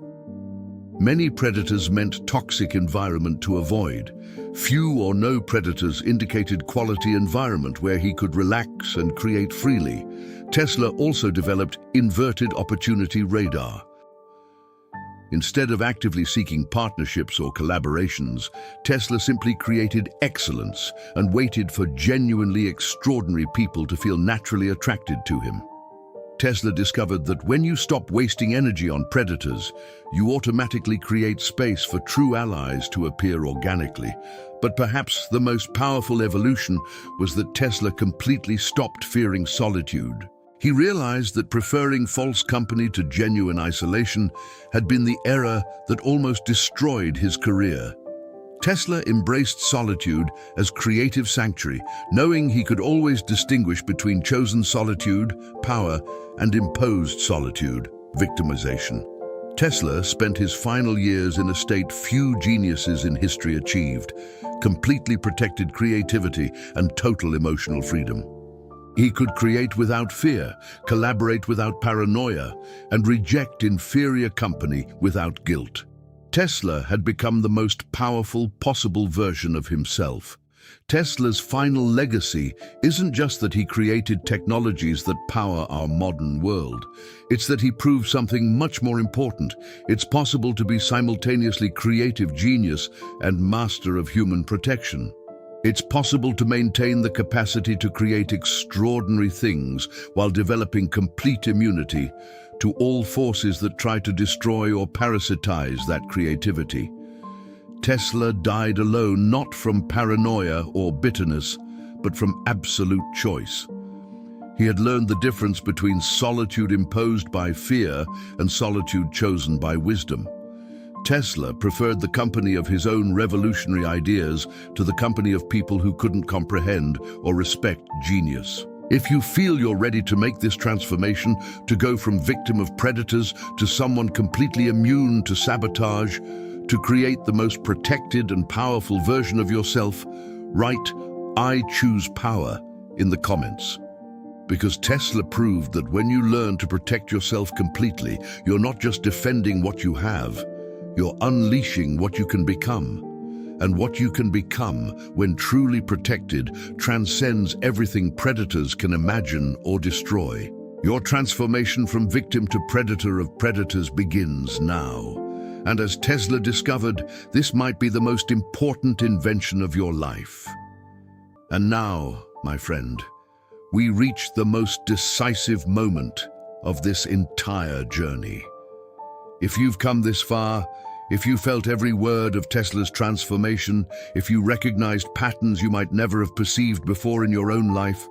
Many predators meant toxic environment to avoid. Few or no predators indicated quality environment where he could relax and create freely. Tesla also developed inverted opportunity radar. Instead of actively seeking partnerships or collaborations, Tesla simply created excellence and waited for genuinely extraordinary people to feel naturally attracted to him. Tesla discovered that when you stop wasting energy on predators, you automatically create space for true allies to appear organically. But perhaps the most powerful evolution was that Tesla completely stopped fearing solitude. He realized that preferring false company to genuine isolation had been the error that almost destroyed his career. Tesla embraced solitude as creative sanctuary, knowing he could always distinguish between chosen solitude, power, and imposed solitude, victimization. Tesla spent his final years in a state few geniuses in history achieved: completely protected creativity and total emotional freedom. He could create without fear, collaborate without paranoia, and reject inferior company without guilt. Tesla had become the most powerful possible version of himself. Tesla's final legacy isn't just that he created technologies that power our modern world. It's that he proved something much more important. It's possible to be simultaneously creative genius and master of human protection. It's possible to maintain the capacity to create extraordinary things while developing complete immunity to all forces that try to destroy or parasitize that creativity. Tesla died alone, not from paranoia or bitterness, but from absolute choice. He had learned the difference between solitude imposed by fear and solitude chosen by wisdom. Tesla preferred the company of his own revolutionary ideas to the company of people who couldn't comprehend or respect genius. If you feel you're ready to make this transformation, to go from victim of predators to someone completely immune to sabotage, to create the most protected and powerful version of yourself, write, "I choose power," in the comments. Because Tesla proved that when you learn to protect yourself completely, you're not just defending what you have, you're unleashing what you can become. And what you can become, when truly protected, transcends everything predators can imagine or destroy. Your transformation from victim to predator of predators begins now. And as Tesla discovered, this might be the most important invention of your life. And now, my friend, we reach the most decisive moment of this entire journey. If you've come this far, if you felt every word of Tesla's transformation, if you recognized patterns you might never have perceived before in your own life,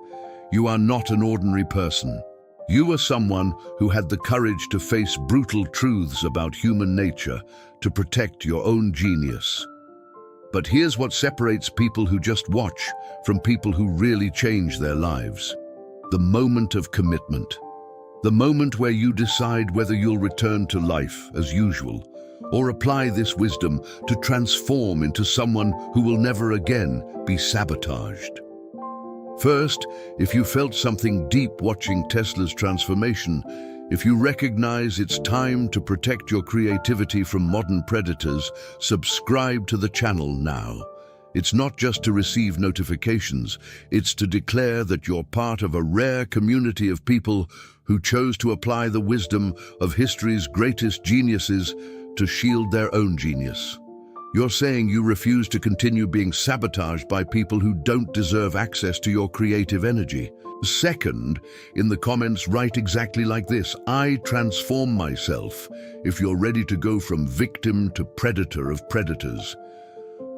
you are not an ordinary person. You are someone who had the courage to face brutal truths about human nature, to protect your own genius. But here's what separates people who just watch from people who really change their lives. The moment of commitment. The moment where you decide whether you'll return to life as usual, or apply this wisdom to transform into someone who will never again be sabotaged. First, if you felt something deep watching Tesla's transformation, if you recognize it's time to protect your creativity from modern predators, subscribe to the channel now. It's not just to receive notifications, it's to declare that you're part of a rare community of people who chose to apply the wisdom of history's greatest geniuses to shield their own genius. You're saying you refuse to continue being sabotaged by people who don't deserve access to your creative energy. Second, in the comments, write exactly like this: "I transform myself," if you're ready to go from victim to predator of predators.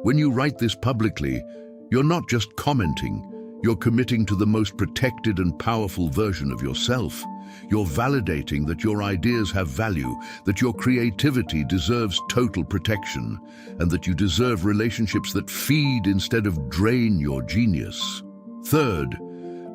When you write this publicly, you're not just commenting, you're committing to the most protected and powerful version of yourself. You're validating that your ideas have value, that your creativity deserves total protection, and that you deserve relationships that feed instead of drain your genius. Third,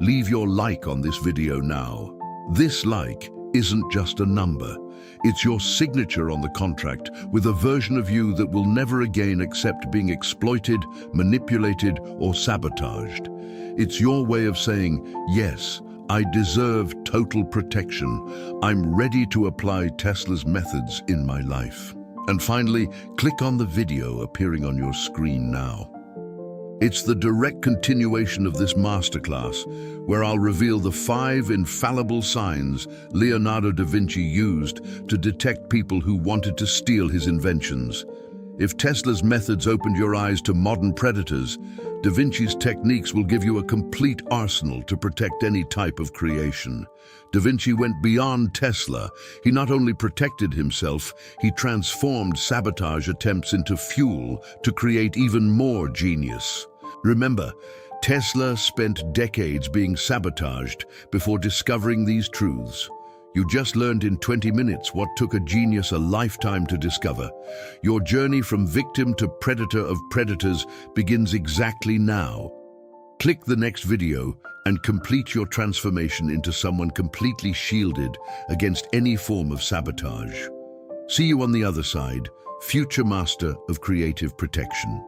leave your like on this video now. This like isn't just a number. It's your signature on the contract with a version of you that will never again accept being exploited, manipulated, or sabotaged. It's your way of saying, yes, I deserve total protection. I'm ready to apply Tesla's methods in my life. And finally, click on the video appearing on your screen now. It's the direct continuation of this masterclass, where I'll reveal the 5 infallible signs Leonardo da Vinci used to detect people who wanted to steal his inventions. If Tesla's methods opened your eyes to modern predators, Da Vinci's techniques will give you a complete arsenal to protect any type of creation. Da Vinci went beyond Tesla. He not only protected himself, he transformed sabotage attempts into fuel to create even more genius. Remember, Tesla spent decades being sabotaged before discovering these truths. You just learned in 20 minutes what took a genius a lifetime to discover. Your journey from victim to predator of predators begins exactly now. Click the next video and complete your transformation into someone completely shielded against any form of sabotage. See you on the other side, future master of creative protection.